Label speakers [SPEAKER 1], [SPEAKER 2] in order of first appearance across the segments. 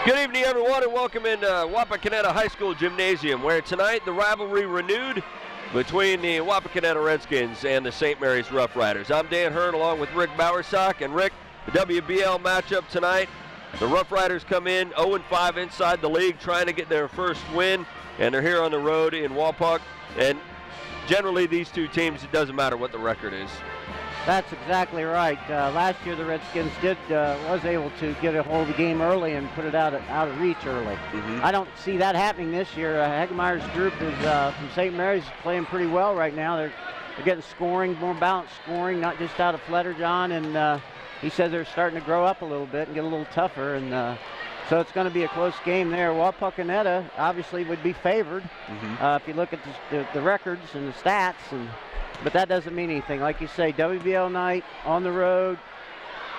[SPEAKER 1] Good evening, everyone, and welcome in Wapakoneta High School Gymnasium, where tonight the rivalry renewed between the Wapakoneta Redskins and the St. Mary's Roughriders. I'm Dan Hirn along with Rick Bowersock. And Rick, the WBL matchup tonight, the Roughriders come in 0-5 inside the league, trying to get their first win, and they're here on the road in Wapak. And generally these two teams, it doesn't matter what the record is.
[SPEAKER 2] That's exactly right. Last year the Redskins was able to get a hold of the game early and put it out of reach early.
[SPEAKER 1] Mm-hmm.
[SPEAKER 2] I don't see that happening this year. Hagemeyer's group is from St. Mary's playing pretty well right now. They're getting scoring, more balanced scoring, not just out of Fletcherjohn. And he says they're starting to grow up a little bit and get a little tougher. And so it's going to be a close game there. Wapakoneta obviously would be favored if you look at the records and the stats. But that doesn't mean anything. Like you say, WBL night on the road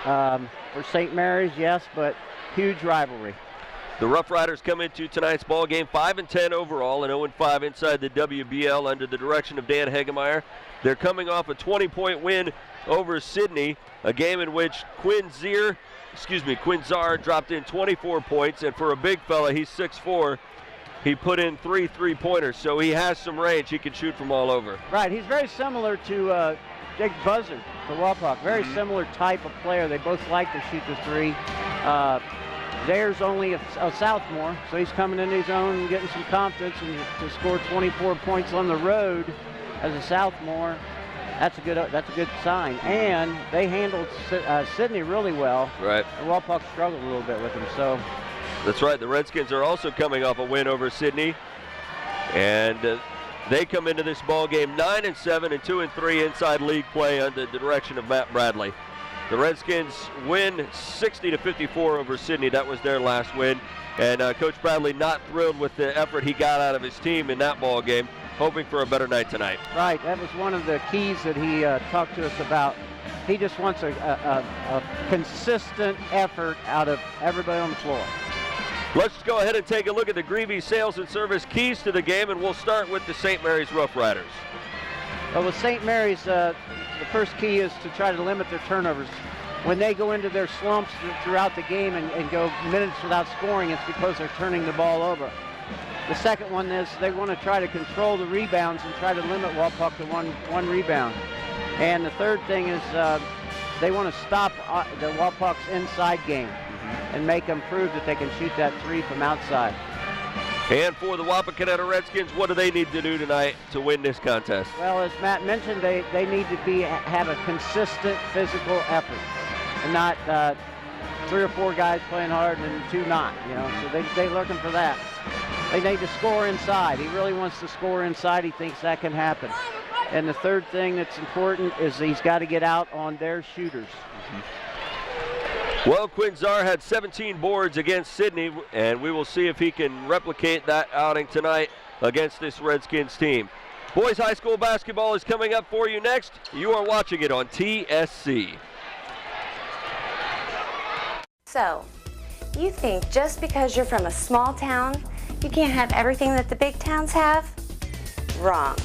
[SPEAKER 2] for St. Mary's, yes, but huge rivalry.
[SPEAKER 1] The Roughriders come into tonight's ball game 5-10 overall and 0-5 inside the WBL under the direction of Dan Hagemeyer. They're coming off a 20-point win over Sydney, a game in which Quinn Czar dropped in 24 points, and for a big fella, he's 6'4", he put in 3 3-pointers, so he has some range. He can shoot from all over.
[SPEAKER 2] Right, he's very similar to Jake Buzzard for Wapak. Very similar type of player. They both like to shoot the three. There's only a sophomore, so he's coming into his own and getting some confidence, and to score 24 points on the road as a sophomore, that's a good sign. And they handled Sydney really well.
[SPEAKER 1] Right.
[SPEAKER 2] Wapak struggled a little bit with him, so.
[SPEAKER 1] That's right. The Redskins are also coming off a win over Sydney, and they come into this ball game 9-7 and 2-3 inside league play under the direction of Matt Bradley. The Redskins win 60-54 over Sydney. That was their last win, and Coach Bradley not thrilled with the effort he got out of his team in that ball game, hoping for a better night tonight. Right.
[SPEAKER 2] That was one of the keys that he talked to us about. He just wants a consistent effort out of everybody on the floor.
[SPEAKER 1] Let's go ahead and take a look at the Greevy Sales and Service keys to the game, and we'll start with the St. Mary's Roughriders.
[SPEAKER 2] Well, with St. Mary's, the first key is to try to limit their turnovers. When they go into their slumps throughout the game and go minutes without scoring, it's because they're turning the ball over. The second one is they want to try to control the rebounds and try to limit Wapak to one rebound. And the third thing is they want to stop the Wapak's inside game and make them prove that they can shoot that three from outside.
[SPEAKER 1] And for the Wapakoneta Redskins, what do they need to do tonight to win this contest?
[SPEAKER 2] Well, as Matt mentioned, they need to have a consistent physical effort, and not 3 or 4 guys playing hard and 2 not. So they're looking for that. They need to score inside. He really wants to score inside. He thinks that can happen. And the third thing that's important is he's got to get out on their shooters.
[SPEAKER 1] Well, Quinn Czar had 17 boards against Sydney, and we will see if he can replicate that outing tonight against this Redskins team. Boys high school basketball is coming up for you next. You are watching it on TSC.
[SPEAKER 3] So, you think just because you're from a small town, you can't have everything that the big towns have? Wrong.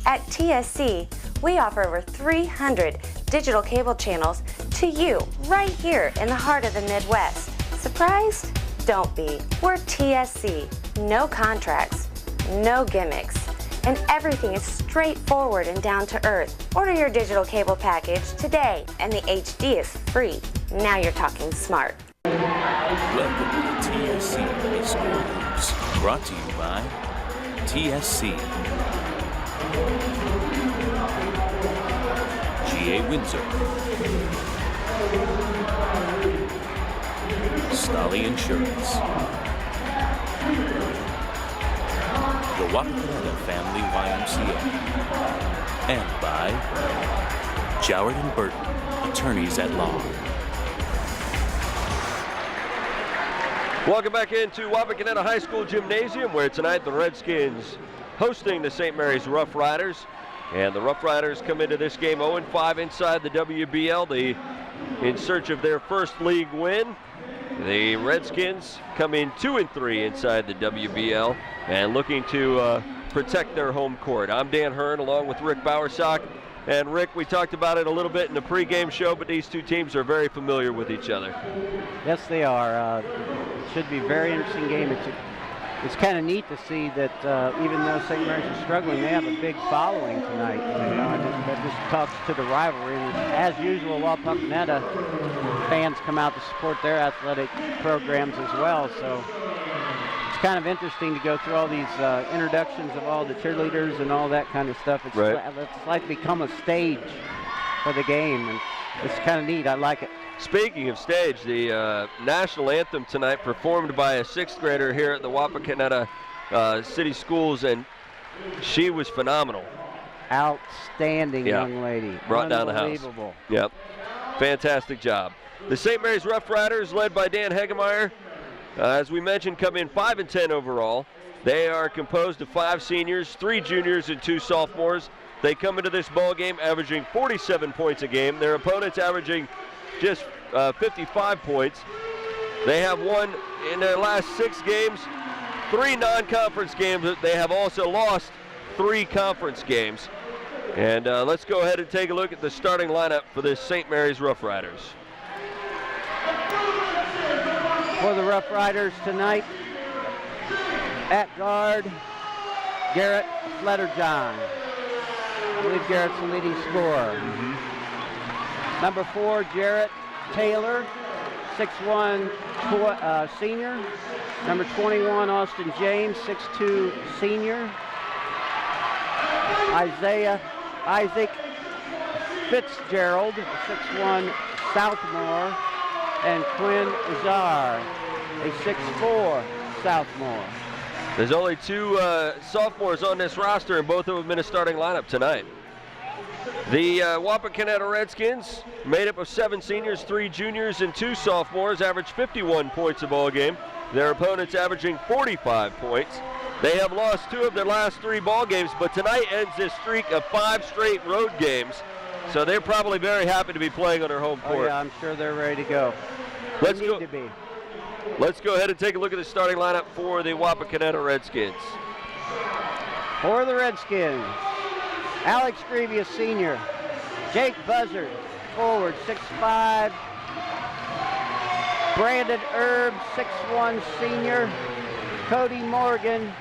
[SPEAKER 3] At TSC, we offer over 300 digital cable channels to you right here in the heart of the Midwest. Surprised? Don't be. We're TSC. No contracts, no gimmicks, and everything is straightforward and down to earth. Order your digital cable package today, and the HD is free. Now you're talking smart.
[SPEAKER 4] Welcome to the TSC High School Hoops, brought to you by TSC. GA Windsor, Stolly Insurance. The Wapakoneta Family YMCA. And by Joward and Burton, attorneys at law.
[SPEAKER 1] Welcome back into Wapakoneta High School Gymnasium, where tonight the Redskins hosting the St. Mary's Roughriders. And the Roughriders come into this game 0-5 inside the WBL, in search of their first league win. The Redskins come in 2-3 inside the WBL and looking to protect their home court. I'm Dan Hearn along with Rick Bowersock. And Rick, we talked about it a little bit in the pregame show, but these two teams are very familiar with each other.
[SPEAKER 2] Yes, they are. It should be a very interesting game. It's kind of neat to see that even though St. Mary's is struggling, they have a big following tonight. You know, that just talks to the rivalry. And as usual, Wapakoneta fans come out to support their athletic programs as well. So it's kind of interesting to go through all these introductions of all the cheerleaders and all that kind of stuff. It's, it's like become a stage for the game, and it's kind of neat. I like it.
[SPEAKER 1] Speaking of stage, the national anthem tonight performed by a 6th grader here at the Wapakoneta City Schools, and she was phenomenal.
[SPEAKER 2] Outstanding young lady.
[SPEAKER 1] Brought down the house.
[SPEAKER 2] Unbelievable.
[SPEAKER 1] Yep. Fantastic job. The St. Mary's Roughriders, led by Dan Hegemeyer, as we mentioned, come in 5-10 overall. They are composed of 5 seniors, 3 juniors, and 2 sophomores. They come into this ball game averaging 47 points a game. Their opponents averaging just 55 points. They have won in their last 6 games, 3 non-conference games. They have also lost 3 conference games. And let's go ahead and take a look at the starting lineup for this St. Mary's Roughriders.
[SPEAKER 2] For the Roughriders tonight, at guard, Garrett Fletterjohn. I believe Garrett's the leading scorer. Number 4, Jarrett Taylor, 6'1", senior. Number 21, Austin James, 6'2", senior. Isaac Fitzgerald, 6'1", sophomore. And Quinn Azar, a 6'4", sophomore.
[SPEAKER 1] There's only 2 sophomores on this roster, and both of them in a starting lineup tonight. The Wapakoneta Redskins, made up of 7 seniors, 3 juniors, and 2 sophomores, average 51 points a ball game. Their opponents averaging 45 points. They have lost 2 of their last 3 ball games, but tonight ends this streak of 5 straight road games. So they're probably very happy to be playing on their home court.
[SPEAKER 2] Oh yeah, I'm sure they're ready to go.
[SPEAKER 1] Let's
[SPEAKER 2] go
[SPEAKER 1] ahead and take a look at the starting lineup for the Wapakoneta Redskins.
[SPEAKER 2] For the Redskins, Alex Grevious, senior. Jake Buzzard, forward, 6'5". Brandon Erb, 6'1", senior. Cody Morgan,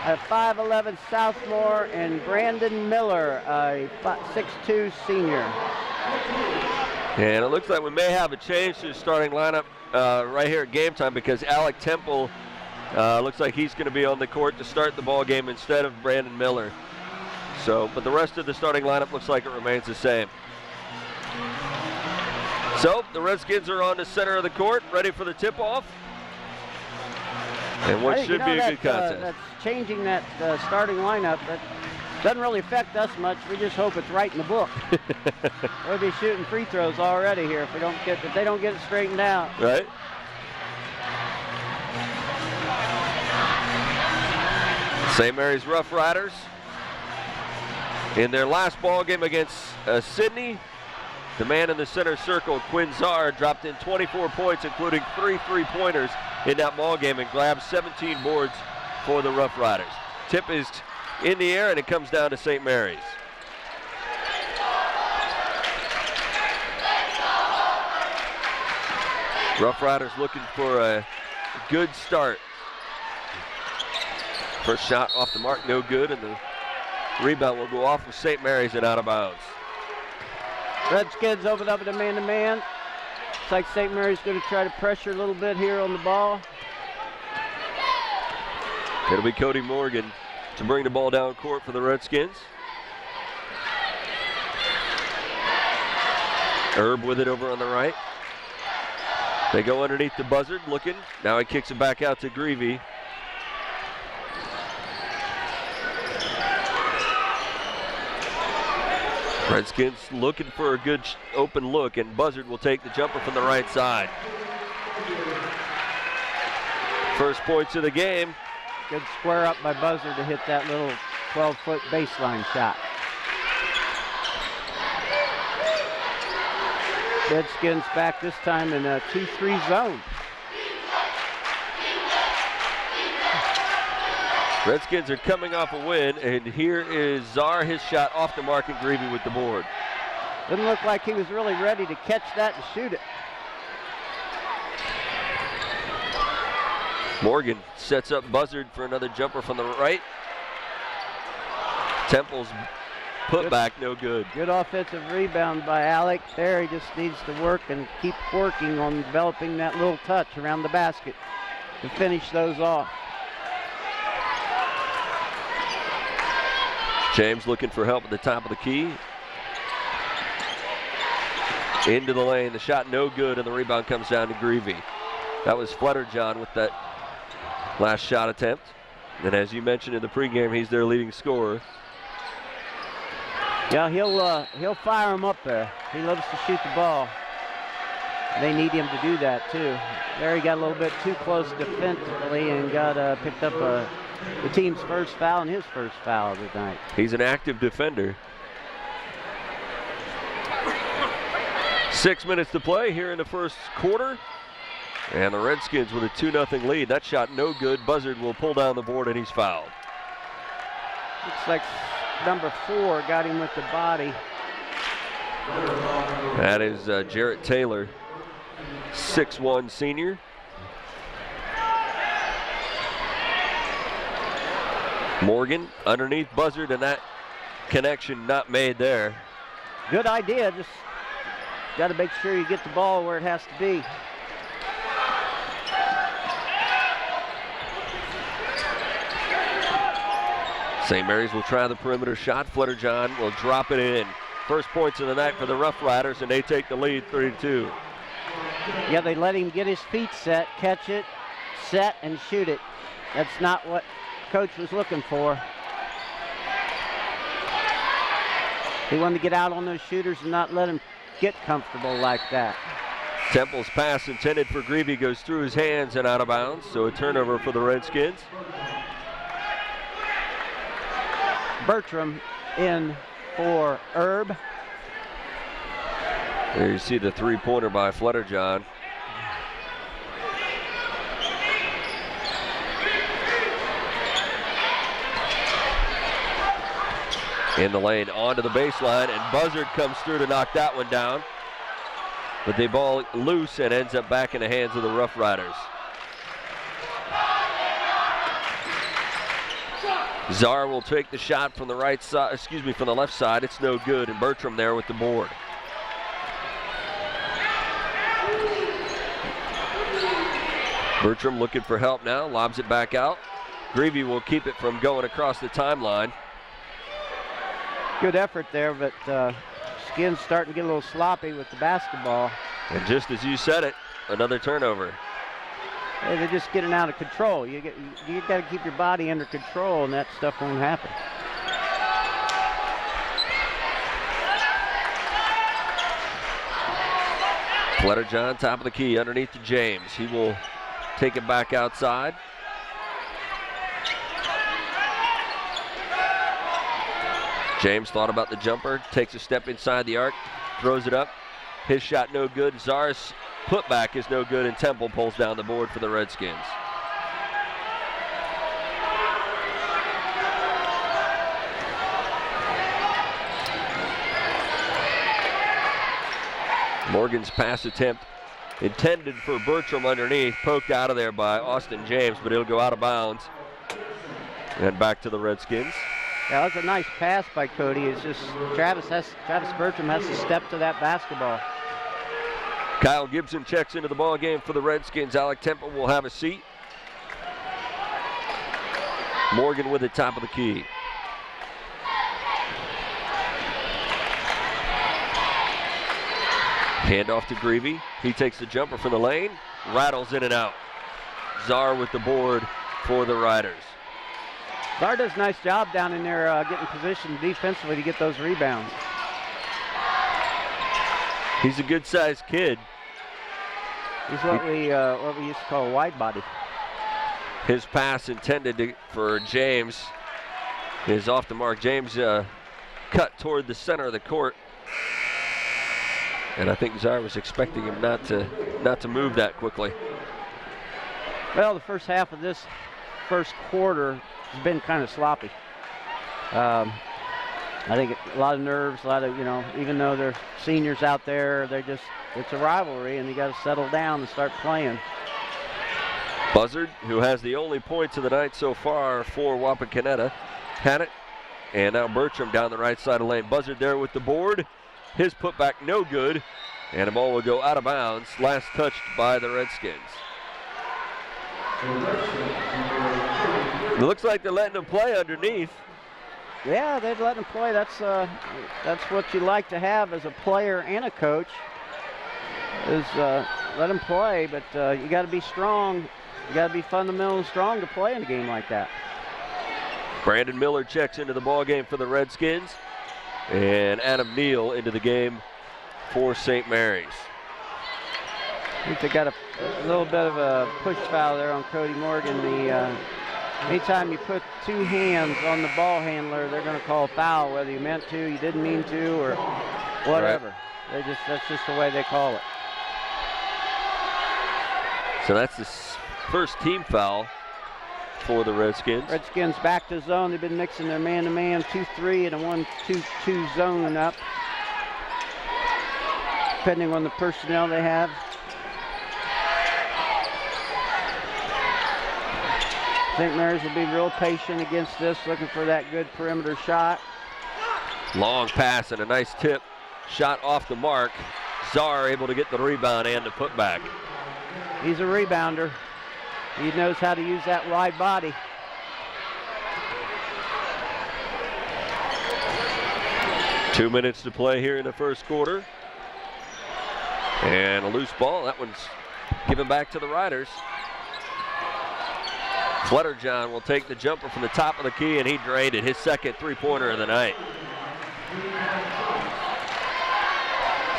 [SPEAKER 2] a 5'11", sophomore. And Brandon Miller, a 6'2", senior.
[SPEAKER 1] And it looks like we may have a change to the starting lineup right here at game time, because Alec Temple looks like he's going to be on the court to start the ball game instead of Brandon Miller. So, but the rest of the starting lineup looks like it remains the same. So the Redskins are on the center of the court, ready for the tip-off. And what should be a good contest.
[SPEAKER 2] That's changing that starting lineup. That doesn't really affect us much. We just hope it's right in the book. We'll be shooting free throws already here if they don't get it straightened out.
[SPEAKER 1] Right. St. Mary's Roughriders, in their last ball game against Sydney, the man in the center circle, Quinn Czar, dropped in 24 points, including 3 3-pointers in that ball game, and grabbed 17 boards for the Roughriders. Tip is in the air, and it comes down to St. Mary's. Roughriders looking for a good start. First shot off the mark, no good, and the rebound will go off of St. Mary's and out of bounds.
[SPEAKER 2] Redskins open up at a man-to-man. Looks like St. Mary's going to try to pressure a little bit here on the ball.
[SPEAKER 1] It'll be Cody Morgan to bring the ball down court for the Redskins. Herb with it over on the right. They go underneath the Buzzard, looking. Now he kicks it back out to Greavy. Redskins looking for a good open look, and Buzzard will take the jumper from the right side. First points of the game.
[SPEAKER 2] Good square up by Buzzard to hit that little 12-foot baseline shot. Redskins back this time in a 2-3 zone.
[SPEAKER 1] Redskins are coming off a win, and here is Czar, his shot off the mark, and Greavy with the board.
[SPEAKER 2] Didn't look like he was really ready to catch that and shoot it.
[SPEAKER 1] Morgan sets up Buzzard for another jumper from the right. Temple's put back, no good.
[SPEAKER 2] Good offensive rebound by Alec. There he just needs to work and keep working on developing that little touch around the basket to finish those off.
[SPEAKER 1] James looking for help at the top of the key. Into the lane, the shot no good, and the rebound comes down to Greavy. That was Fletterjohn with that last shot attempt. And as you mentioned in the pregame, he's their leading scorer.
[SPEAKER 2] Yeah, he'll fire him up there. He loves to shoot the ball. They need him to do that too. There he got a little bit too close defensively and got picked up the team's first foul and his first foul of the night.
[SPEAKER 1] He's an active defender. 6 minutes to play here in the first quarter. And the Redskins with a 2-0 lead. That shot no good. Buzzard will pull down the board, and he's fouled.
[SPEAKER 2] Looks like number 4 got him with the body.
[SPEAKER 1] That is Jarrett Taylor, 6'1" senior. Morgan underneath Buzzard, and that connection not made there.
[SPEAKER 2] Good idea. Just got to make sure you get the ball where it has to be.
[SPEAKER 1] St. Mary's will try the perimeter shot. Fletterjohn will drop it in. First points of the night for the Roughriders, and they take the lead 3-2.
[SPEAKER 2] Yeah, they let him get his feet set, catch it, set, and shoot it. That's not what coach was looking for. He wanted to get out on those shooters and not let him get comfortable like that.
[SPEAKER 1] Temple's pass intended for Greavy goes through his hands and out of bounds, so a turnover for the Redskins.
[SPEAKER 2] Bertram in for Herb.
[SPEAKER 1] There you see the three-pointer by Fletterjohn. In the lane, onto the baseline, and Buzzard comes through to knock that one down. But they ball loose and ends up back in the hands of the Roughriders. Czar will take the shot from the right side, from the left side. It's no good, and Bertram there with the board. Bertram looking for help now, lobs it back out. Greavy will keep it from going across the timeline.
[SPEAKER 2] Good effort there, but Skin's starting to get a little sloppy with the basketball.
[SPEAKER 1] And just as you said it, another turnover.
[SPEAKER 2] Hey, they're just getting out of control. You got to keep your body under control, and that stuff won't happen.
[SPEAKER 1] Fletterjohn, top of the key, underneath to James. He will take it back outside. James thought about the jumper, takes a step inside the arc, throws it up. His shot no good. Czar's putback is no good, and Temple pulls down the board for the Redskins. Morgan's pass attempt intended for Bertram underneath, poked out of there by Austin James, but it'll go out of bounds. And back to the Redskins.
[SPEAKER 2] Yeah, that's a nice pass by Cody. It's just Travis Bertram has to step to that basketball.
[SPEAKER 1] Kyle Gibson checks into the ball game for the Redskins. Alec Temple will have a seat. Morgan with it, top of the key. Hand off to Greavy. He takes the jumper from the lane, rattles in and out. Czar with the board for the Riders.
[SPEAKER 2] Czar does a nice job down in there getting positioned defensively to get those rebounds.
[SPEAKER 1] He's a good-sized kid.
[SPEAKER 2] He's what we used to call a wide body.
[SPEAKER 1] His pass intended for James is off the mark. James cut toward the center of the court. And I think Czar was expecting him not to move that quickly.
[SPEAKER 2] Well, the first half of this first quarter has been kind of sloppy. I think a lot of nerves, a lot of, even though they're seniors out there, it's a rivalry, and you got to settle down and start playing.
[SPEAKER 1] Buzzard, who has the only points of the night so far for Wapakoneta, had it. And now Bertram down the right side of the lane. Buzzard there with the board. His putback no good. And the ball will go out of bounds. Last touched by the Redskins. It looks like they're letting them play underneath.
[SPEAKER 2] Yeah, they'd let them play. That's what you like to have as a player and a coach, is let them play. But you got to be strong. You got to be fundamentally strong to play in a game like that.
[SPEAKER 1] Brandon Miller checks into the ball game for the Redskins, and Adam Neal into the game for St. Mary's.
[SPEAKER 2] I think they got a little bit of a push foul there on Cody Morgan. Anytime you put two hands on the ball handler, they're going to call a foul, whether you meant to, you didn't mean to, or whatever. Right. That's just the way they call it.
[SPEAKER 1] So that's the first team foul for the Redskins.
[SPEAKER 2] Redskins back to zone. They've been mixing their man-to-man 2-3 and a 1-2-2 zone up, depending on the personnel they have. St. Mary's will be real patient against this, looking for that good perimeter shot.
[SPEAKER 1] Long pass and a nice tip. Shot off the mark. Czar able to get the rebound and the putback.
[SPEAKER 2] He's a rebounder. He knows how to use that wide body.
[SPEAKER 1] Two minutes to play here in the first quarter. And a loose ball. That one's given back to the Riders. Flutterjohn will take the jumper from the top of the key, and he drained it. His second three-pointer of the night.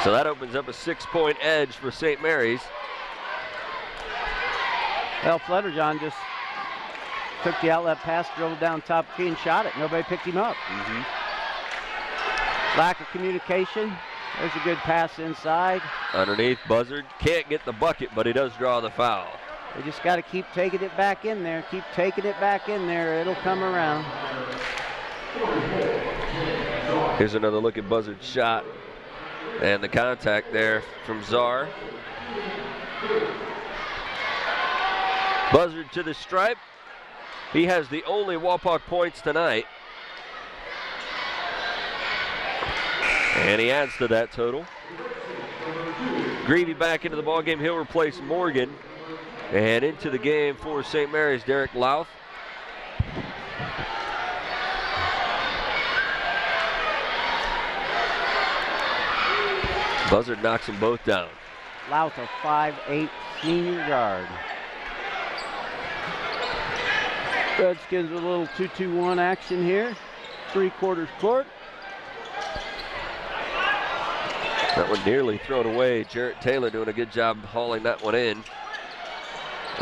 [SPEAKER 1] So that opens up a 6-point edge for St. Mary's.
[SPEAKER 2] Well, Flutterjohn just took the outlet pass, dribbled down top of the key, and shot it. Nobody picked him up. Lack of communication. There's a good pass inside.
[SPEAKER 1] Underneath, Buzzard can't get the bucket, but he does draw the foul.
[SPEAKER 2] They just got to keep taking it back in there. Keep taking it back in there. It'll come around.
[SPEAKER 1] Here's another look at Buzzard's shot. And the contact there from Czar. Buzzard to the stripe. He has the only Wapak points tonight. And he adds to that total. Greavy back into the ballgame. He'll replace Morgan. And into the game for St. Mary's, Derek Louth. Buzzard knocks them both down.
[SPEAKER 2] Louth, a 5'8" senior guard. Redskins with a little 2-2-1 action here. 3/4 court.
[SPEAKER 1] That one nearly thrown away. Jarrett Taylor doing a good job hauling that one in.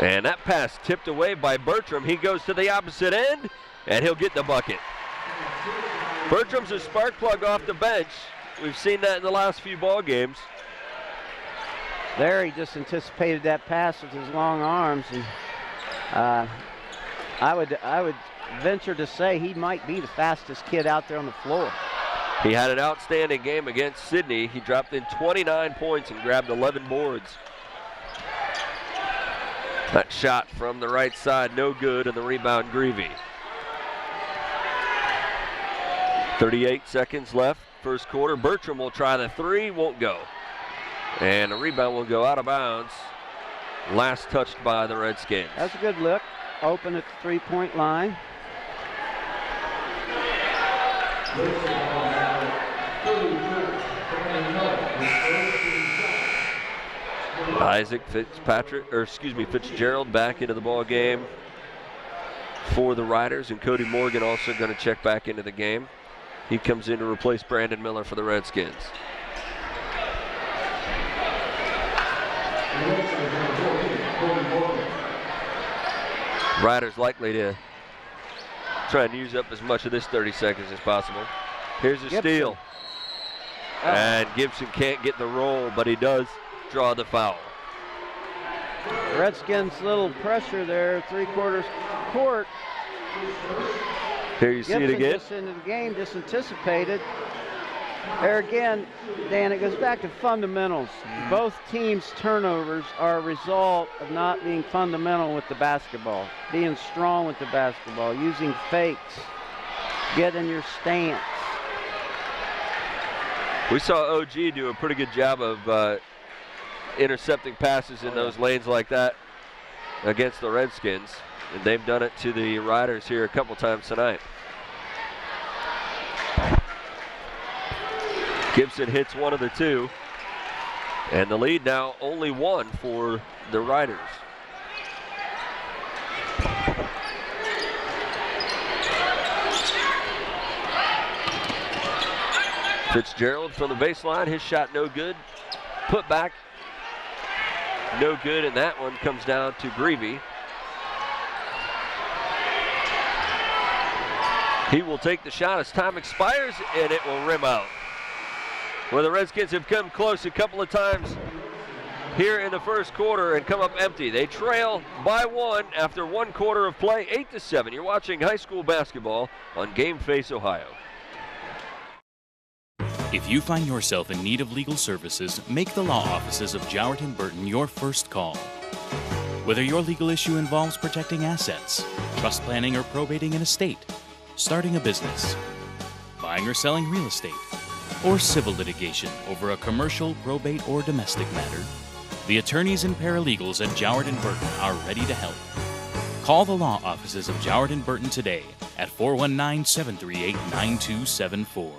[SPEAKER 1] And that pass tipped away by Bertram. He goes to the opposite end, and he'll get the bucket. Bertram's a spark plug off the bench. We've seen that in the last few ball games.
[SPEAKER 2] There, he just anticipated that pass with his long arms, and I would venture to say he might be the fastest kid out there on the floor.
[SPEAKER 1] He had an outstanding game against Sydney. He dropped in 29 points and grabbed 11 boards. That shot from the right side, no good, and the rebound, Greavy. 38 seconds left, first quarter. Bertram will try the three, won't go. And the rebound will go out of bounds. Last touched by the Redskins.
[SPEAKER 2] That's a good look. Open at the three-point line.
[SPEAKER 1] Fitzgerald back into the ball game for the Riders, and Cody Morgan also going to check back into the game. He comes in to replace Brandon Miller for the Redskins. Riders likely to try and use up as much of this 30 seconds as possible. Here's a steal. And Gibson can't get the roll, but he does draw the foul.
[SPEAKER 2] Redskins little pressure there, 3/4 court.
[SPEAKER 1] Here you see it again.
[SPEAKER 2] Just into the game, just anticipated. There again, Dan, it goes back to fundamentals. Both teams' turnovers are a result of not being fundamental with the basketball, being strong with the basketball, using fakes, get in your stance.
[SPEAKER 1] We saw OG do a pretty good job of intercepting passes in those lanes like that against the Redskins, and they've done it to the Riders here a couple times tonight. Gibson hits one of the two, and the lead now only one for the Riders. Fitzgerald from the baseline, his shot no good. Put back, no good, and that one comes down to Greavy. He will take the shot as time expires, and it will rim out. Well, the Redskins have come close a couple of times here in the first quarter and come up empty. They trail by one after 1 quarter of play, 8-7. You're watching high school basketball on Game Face Ohio.
[SPEAKER 4] If you find yourself in need of legal services, make the law offices of Jowett & Burton your first call. Whether your legal issue involves protecting assets, trust planning or probating an estate, starting a business, buying or selling real estate, or civil litigation over a commercial, probate, or domestic matter, the attorneys and paralegals at Jowett & Burton are ready to help. Call the law offices of Jowett & Burton today at 419-738-9274.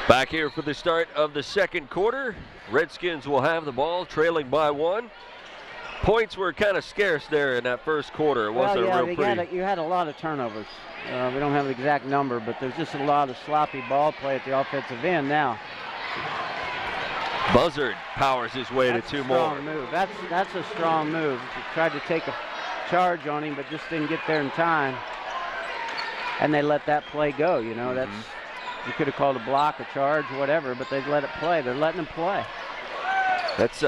[SPEAKER 1] Back here for the start of the second quarter. Redskins will have the ball, trailing by one. Points were kind of scarce there in that first quarter. It wasn't a real pretty.
[SPEAKER 2] You had a lot of turnovers. We don't have the exact number, but there's just a lot of sloppy ball play at the offensive end now.
[SPEAKER 1] Buzzard powers his way to two more.
[SPEAKER 2] Move. That's a strong move. He tried to take a charge on him, but just didn't get there in time. And they let that play go. You know, that's you could have called a block, a charge, whatever, but they let it play. They're letting him play.
[SPEAKER 1] That's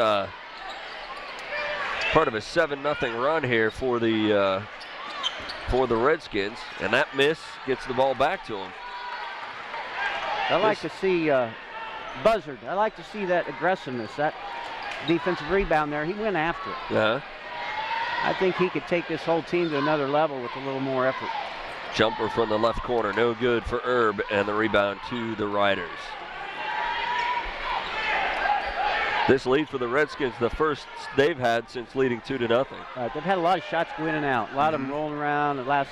[SPEAKER 1] part of a 7-0 run here for the Redskins, and that miss gets the ball back to him.
[SPEAKER 2] I like to see Buzzard. I like to see that aggressiveness, that defensive rebound there. He went after it.
[SPEAKER 1] Yeah.
[SPEAKER 2] I think he could take this whole team to another level with a little more effort.
[SPEAKER 1] Jumper from the left corner, no good for Erb, and the rebound to the Riders. This lead for the Redskins, the first they've had since leading 2-0.
[SPEAKER 2] They've had a lot of shots go in and out. A lot of them rolling around. The last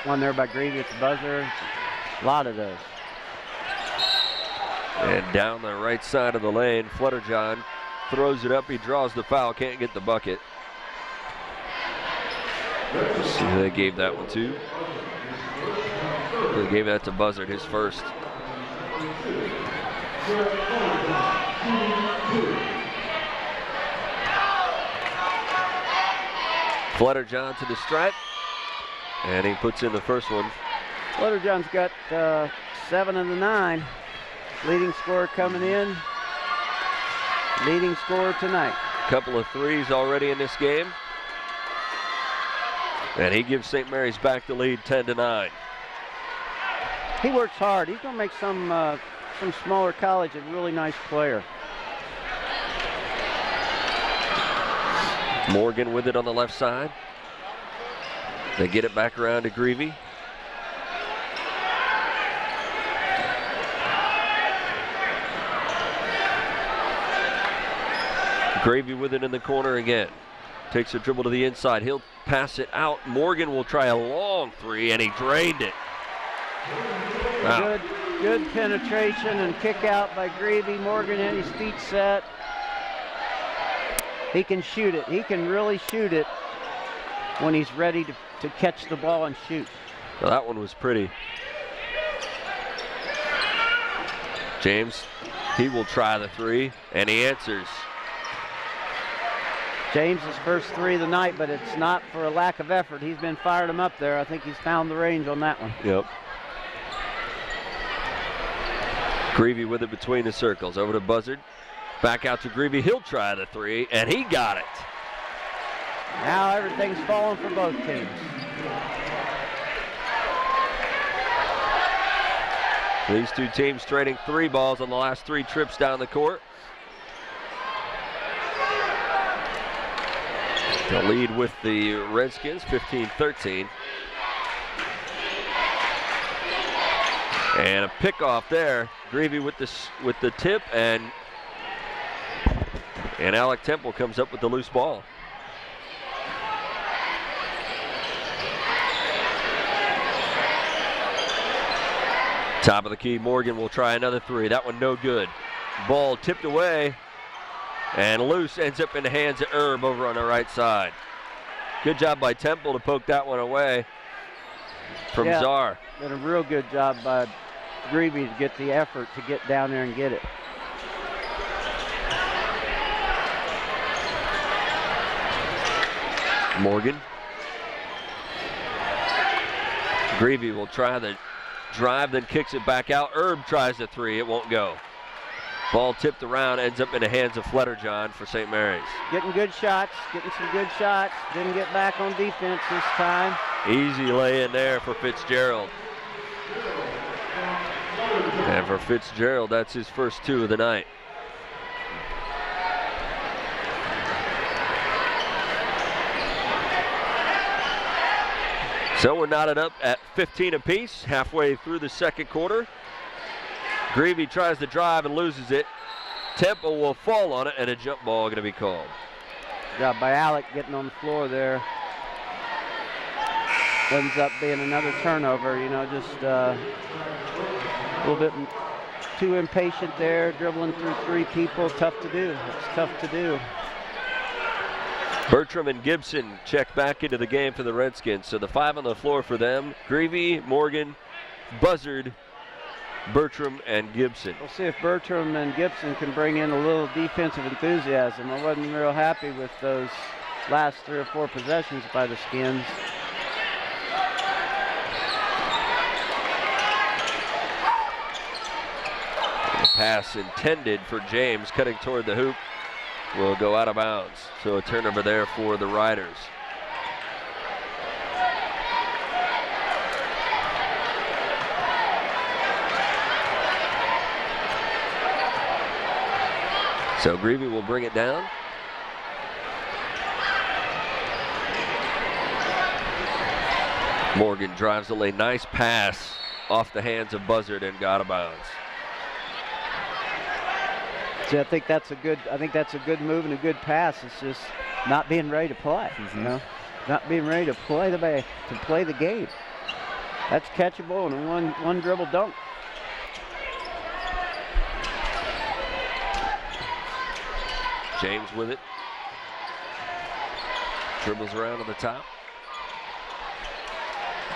[SPEAKER 2] one there by Greavy at the buzzer. A lot of those.
[SPEAKER 1] And down the right side of the lane, Flutterjohn throws it up. He draws the foul, can't get the bucket. Let's see who they gave that one to. They gave that to Buzzard, his first. Flutterjohn to the stripe, and he puts in the first one.
[SPEAKER 2] Flutterjohn's got 7 of the 9. Leading scorer coming in. Leading scorer tonight.
[SPEAKER 1] Couple of threes already in this game. And he gives St. Mary's back the lead 10-9.
[SPEAKER 2] He works hard. He's going to make some smaller college a really nice player.
[SPEAKER 1] Morgan with it on the left side. They get it back around to Greavy. Greavy with it in the corner again. Takes a dribble to the inside. He'll pass it out. Morgan will try a long three, and he drained it. Wow.
[SPEAKER 2] Good penetration and kick out by Greavy. Morgan in his feet set. He can shoot it. He can really shoot it when he's ready to catch the ball and shoot.
[SPEAKER 1] Well, that one was pretty. James, he will try the three, and he answers.
[SPEAKER 2] James' first three of the night, but it's not for a lack of effort. He's been firing them up there. I think he's found the range on that one.
[SPEAKER 1] Yep. Greavy with it between the circles. Over to Buzzard. Back out to Greavy. He'll try the three, and he got it.
[SPEAKER 2] Now everything's falling for both teams.
[SPEAKER 1] These two teams trading 3 balls on the last 3 trips down the court. The lead with the Redskins, 15-13. And a pickoff there. Greavy with the tip, and Alec Temple comes up with the loose ball. Top of the key, Morgan will try another three. That one no good. Ball tipped away and loose, ends up in the hands of Herb over on the right side. Good job by Temple to poke that one away from Czar.
[SPEAKER 2] Did a real good job by Greavy to get the effort to get down there and get it.
[SPEAKER 1] Morgan. Greavy will try the drive, then kicks it back out. Herb tries the three, it won't go. Ball tipped around, ends up in the hands of Fletterjohn for St. Mary's.
[SPEAKER 2] Getting good shots, getting some good shots. Didn't get back on defense this time.
[SPEAKER 1] Easy lay in there for Fitzgerald. And for Fitzgerald, that's his first 2 of the night. So we're knotted up at 15 apiece, halfway through the second quarter. Greavy tries to drive and loses it. Temple will fall on it, and a jump ball going to be called.
[SPEAKER 2] Good job by Alec getting on the floor there. Ends up being another turnover, you know, just a little bit too impatient there, dribbling through 3 people. Tough to do. It's tough to do.
[SPEAKER 1] Bertram and Gibson check back into the game for the Redskins. So the 5 on the floor for them: Greavy, Morgan, Buzzard, Bertram, and Gibson.
[SPEAKER 2] We'll see if Bertram and Gibson can bring in a little defensive enthusiasm. I wasn't real happy with those last 3 or 4 possessions by the Skins.
[SPEAKER 1] The pass intended for James, cutting toward the hoop, will go out of bounds. So a turnover there for the Riders. So Greavy will bring it down. Morgan drives the lane. Nice pass off the hands of Buzzard and got out of bounds.
[SPEAKER 2] See, I think that's a good move and a good pass. It's just not being ready to play. You know, not being ready to play the game. That's catchable in a one dribble dunk.
[SPEAKER 1] James with it. Dribbles around on the top.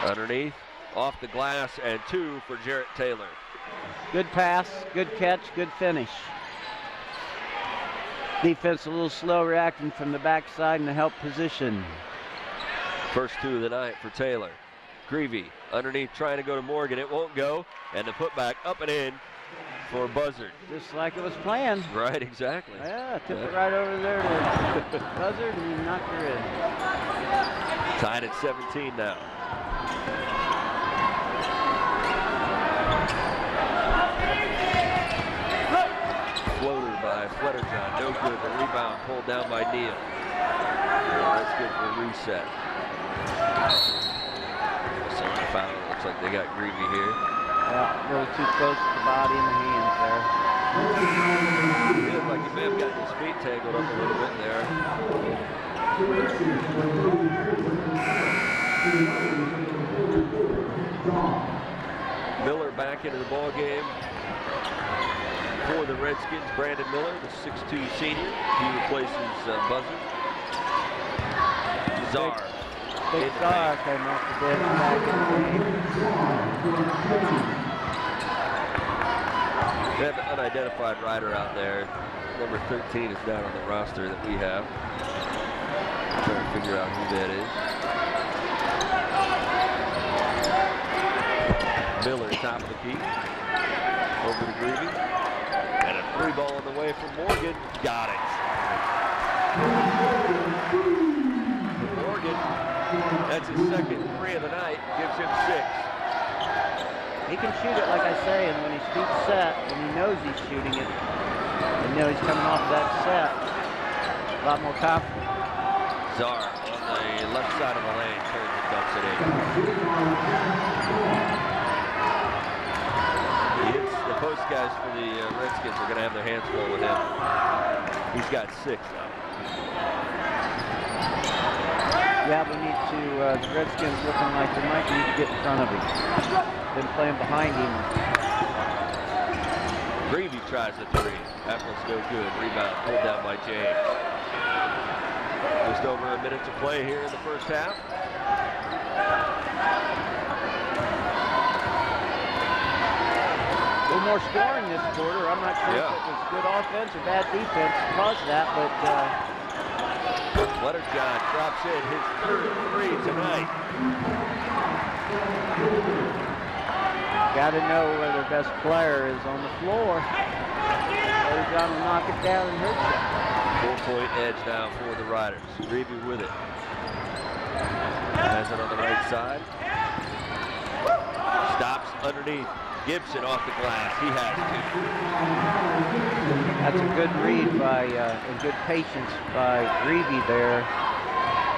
[SPEAKER 1] Underneath, off the glass, and 2 for Jarrett Taylor.
[SPEAKER 2] Good pass, good catch, good finish. Defense a little slow reacting from the backside in the help position.
[SPEAKER 1] First 2 of the night for Taylor. Greavy underneath trying to go to Morgan. It won't go. And the putback up and in for Buzzard.
[SPEAKER 2] Just like it was planned.
[SPEAKER 1] Right, exactly.
[SPEAKER 2] Yeah, took it right over there to Buzzard and knocked her in.
[SPEAKER 1] Tied at 17 now. Floater by Fletterjohn, no good. The rebound pulled down by Neal. That's good for reset. So the foul, looks like they got Greavy here.
[SPEAKER 2] Yeah, a little too close to the body and the hands there.
[SPEAKER 1] He looked like he may have gotten his feet tangled up a little bit there. Miller back into the ball game For the Redskins, Brandon Miller, the 6'2 senior. He replaces Buzzer. Czar.
[SPEAKER 2] Big Czar came off the bench back in the game.
[SPEAKER 1] We have an unidentified rider out there. Number 13 is not on the roster that we have. I'm trying to figure out who that is. Miller, top of the key. Over to Greavy. And a 3-ball on the way from Morgan. Got it. Morgan, that's his second 3 of the night. Gives him 6.
[SPEAKER 2] He can shoot it, like I say, and when his feet set, and he knows he's shooting it, and you know he's coming off that set, a lot more confident.
[SPEAKER 1] Czar on the left side of the lane, turns and dumps it in. The post guys for the Redskins are going to have their hands full with him. He's got 6 now.
[SPEAKER 2] Yeah, we need to, the Redskins looking like they might need to get in front of him. Been playing behind him.
[SPEAKER 1] Greavy tries the 3. That one's no good. Rebound pulled down by James. Just over a minute to play here in the first half.
[SPEAKER 2] A little more scoring this quarter. I'm not sure if it was good offense or bad defense that caused that, but
[SPEAKER 1] Letterjohn drops in his 3rd 3 tonight.
[SPEAKER 2] got to know where their best player is on the floor. Letterjohn will knock it down and hurt you.
[SPEAKER 1] 4-point edge now for the Riders. Greavy with it. Has it on the right side. Stops underneath. Gibson off the glass. He has 2.
[SPEAKER 2] That's a good read by, and good patience by Greavy there.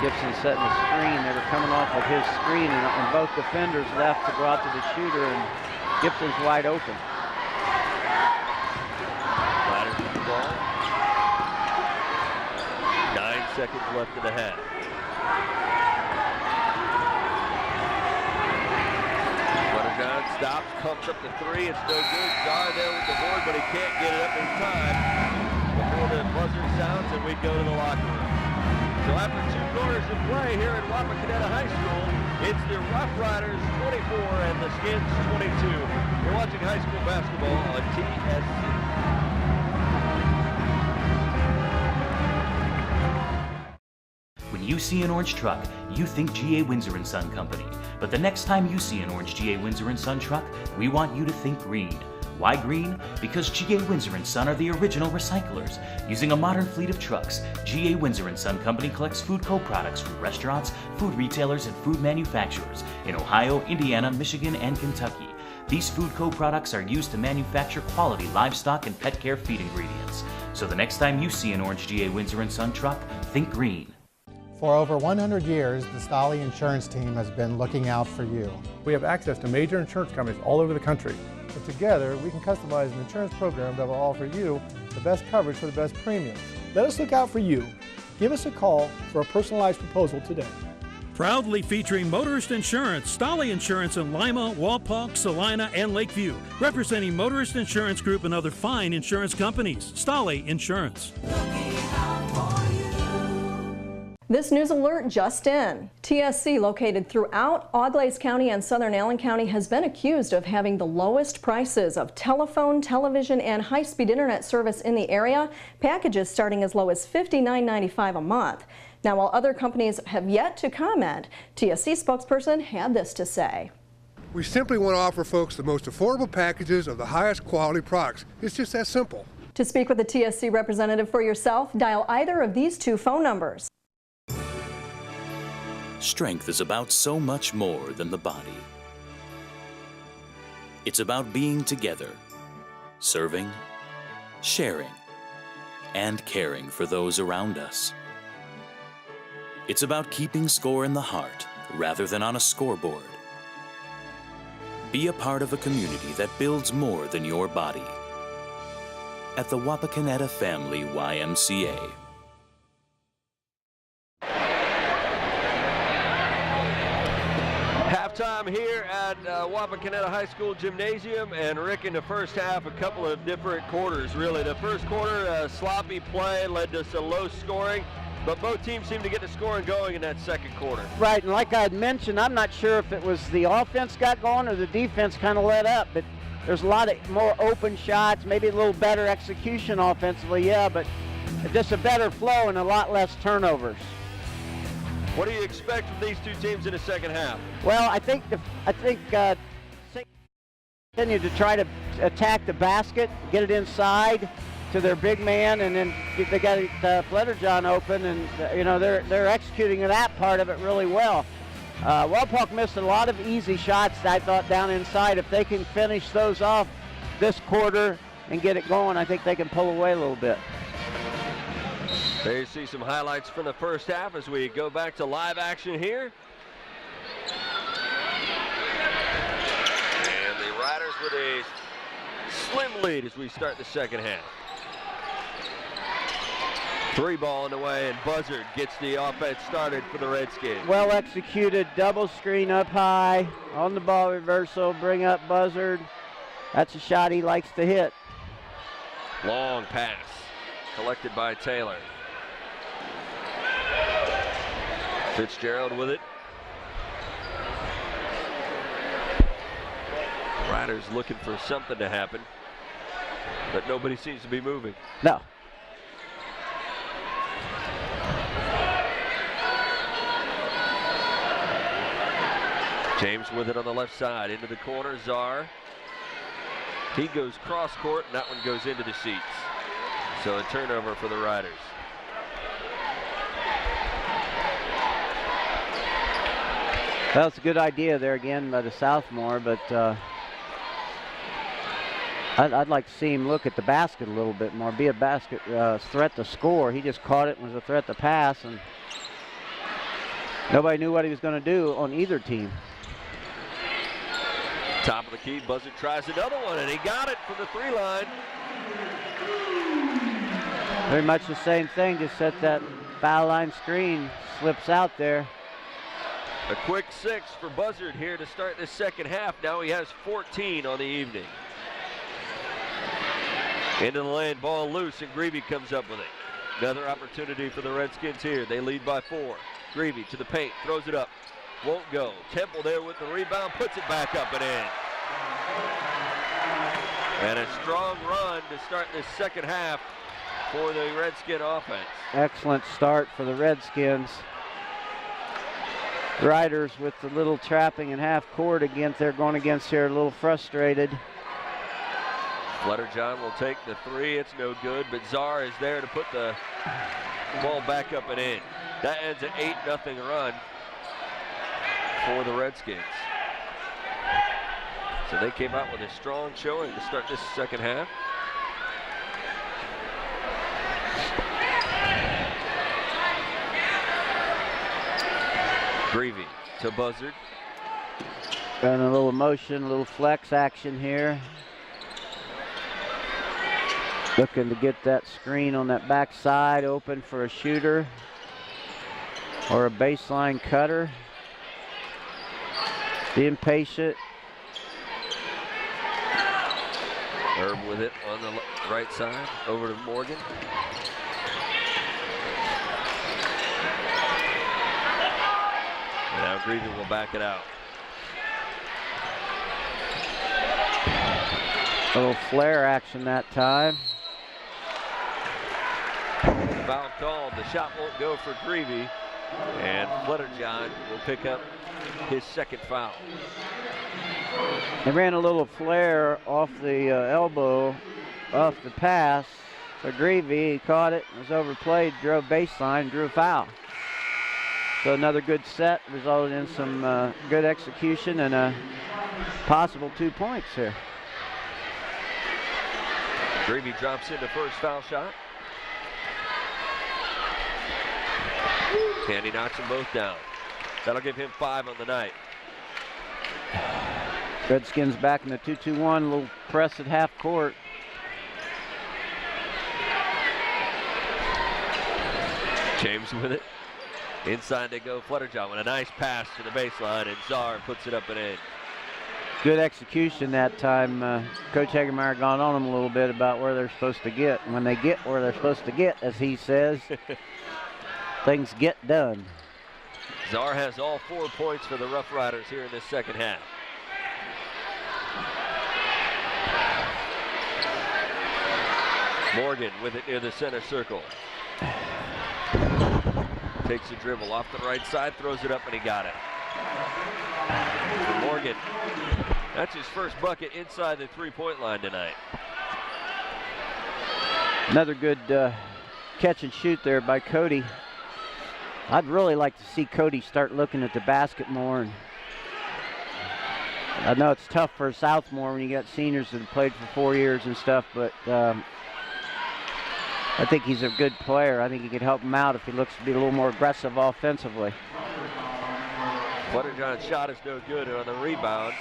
[SPEAKER 2] Gibson setting the screen. They were coming off of his screen, and both defenders left to go out to the shooter, and Gibson's wide open.
[SPEAKER 1] Riders with the ball. 9 seconds left in the half. Letterjohn stops, pumps up the 3. It's no good. Czar there with the board, but he can't get it up in time before the buzzer sounds, and we go to the locker room. So after 2 quarters of play here at Wapakoneta High School, it's the Roughriders 24 and the Skins 22. You're watching high school basketball on TSC.
[SPEAKER 4] When you see an orange truck, you think G.A. Windsor & Son Company. But the next time you see an orange G.A. Windsor & Son truck, we want you to think green. Why green? Because G.A. Windsor & Son are the original recyclers. Using a modern fleet of trucks, G.A. Windsor & Son Company collects food co-products from restaurants, food retailers, and food manufacturers in Ohio, Indiana, Michigan, and Kentucky. These food co-products are used to manufacture quality livestock and pet care feed ingredients. So the next time you see an orange G.A. Windsor & Son truck, think green.
[SPEAKER 5] For over 100 years, the Stolly Insurance Team has been looking out for you.
[SPEAKER 6] We have access to major insurance companies all over the country. And together, we can customize an insurance program that will offer you the best coverage for the best premiums.
[SPEAKER 7] Let us look out for you. Give us a call for a personalized proposal today.
[SPEAKER 8] Proudly featuring Motorist Insurance, Stolly Insurance in Lima, Walpock, Salina, and Lakeview. Representing Motorist Insurance Group and other fine insurance companies. Stolly Insurance.
[SPEAKER 9] This news alert just in. TSC, located throughout Auglaize County and Southern Allen County, has been accused of having the lowest prices of telephone, television, and high-speed internet service in the area. Packages starting as low as $59.95 a month. Now, while other companies have yet to comment, TSC spokesperson had this to say.
[SPEAKER 10] We simply want to offer folks the most affordable packages of the highest quality products. It's just that simple.
[SPEAKER 9] To speak with a TSC representative for yourself, dial either of these 2 phone numbers.
[SPEAKER 4] Strength is about so much more than the body. It's about being together, serving, sharing, and caring for those around us. It's about keeping score in the heart rather than on a scoreboard. Be a part of a community that builds more than your body. At the Wapakoneta Family YMCA.
[SPEAKER 1] halftime here at Wapakoneta High School Gymnasium, and Rick, in the first half, a couple of different quarters, really. The first quarter, sloppy play led to some low scoring, but both teams seemed to get the scoring going in that second quarter.
[SPEAKER 2] Right, and like I had mentioned, I'm not sure if it was the offense got going or the defense kind of let up, but there's a lot of more open shots, maybe a little better execution offensively, yeah, but just a better flow and a lot less turnovers.
[SPEAKER 1] What do you expect from these two teams in the second half?
[SPEAKER 2] Well, I think continue to try to attack the basket, get it inside to their big man, and then they got Fletcherjohn open, and they're executing that part of it really well. Wapak missed a lot of easy shots, I thought, down inside. If they can finish those off this quarter and get it going, I think they can pull away a little bit.
[SPEAKER 1] There you see some highlights from the first half as we go back to live action here. And the Riders with a slim lead as we start the second half. 3 ball in the way, and Buzzard gets the offense started for the Redskins.
[SPEAKER 2] Well executed, double screen up high, on the ball reversal, bring up Buzzard. That's a shot he likes to hit.
[SPEAKER 1] Long pass, collected by Taylor. Fitzgerald with it. Riders looking for something to happen, but nobody seems to be moving.
[SPEAKER 2] No.
[SPEAKER 1] James with it on the left side, into the corner, Czar. He goes cross court, and that one goes into the seats. So a turnover for the Riders.
[SPEAKER 2] Well, it's a good idea there again by the sophomore, but I'd like to see him look at the basket a little bit more, be a basket threat to score. He just caught it and was a threat to pass, and nobody knew what he was going to do on either team.
[SPEAKER 1] Top of the key, Buzzard tries another one, and he got it from the 3 line.
[SPEAKER 2] Very much the same thing, just set that foul line screen, slips out there.
[SPEAKER 1] A quick 6 for Buzzard here to start this second half. Now he has 14 on the evening. Into the lane, ball loose, and Greavy comes up with it. Another opportunity for the Redskins here. They lead by 4. Greavy to the paint, throws it up. Won't go. Temple there with the rebound, puts it back up and in. And a strong run to start this second half for the Redskin offense.
[SPEAKER 2] Excellent start for the Redskins. Riders with the little trapping in half court against, they're going against here a little frustrated.
[SPEAKER 1] Fletcherjohn will take the 3, it's no good, but Czar is there to put the ball back up and in. That ends an 8-0 run for the Redskins. So they came out with a strong showing to start this second half. Greavy to Buzzard.
[SPEAKER 2] And a little motion, a little flex action here. Looking to get that screen on that back side open for a shooter or a baseline cutter. Being patient.
[SPEAKER 1] Herb with it on the right side, over to Morgan. Now Greavy will back it out.
[SPEAKER 2] A little flare action that time.
[SPEAKER 1] Foul called. The shot won't go for Greavy, and Fletcherjohn will pick up his second foul.
[SPEAKER 2] They ran a little flare off the elbow, off the pass for Greavy. He caught it, was overplayed, drove baseline, drew a foul. So another good set resulted in some good execution and a possible 2 points here.
[SPEAKER 1] Greavy drops in the first foul shot. And he knocks them both down. That'll give him 5 on the night.
[SPEAKER 2] Redskins back in the 2-2-1, a little press at half court.
[SPEAKER 1] James with it. Inside they go. Flutterjohn with a nice pass to the baseline, and Czar puts it up and in.
[SPEAKER 2] Good execution that time. Coach Hagemeyer gone on them a little bit about where they're supposed to get. And when they get where they're supposed to get, as he says, things get done.
[SPEAKER 1] Czar has all 4 points for the Roughriders here in this second half. Morgan with it near the center circle. Takes a dribble off the right side, throws it up, and he got it. For Morgan, that's his first bucket inside the three-point line tonight.
[SPEAKER 2] Another good catch and shoot there by Cody. I'd really like to see Cody start looking at the basket more. And I know it's tough for Southmore when you got seniors that have played for 4 years and stuff, but I think he's a good player. I think he could help him out if he looks to be a little more aggressive offensively.
[SPEAKER 1] Flutterjohn's shot is no good, and on the rebound,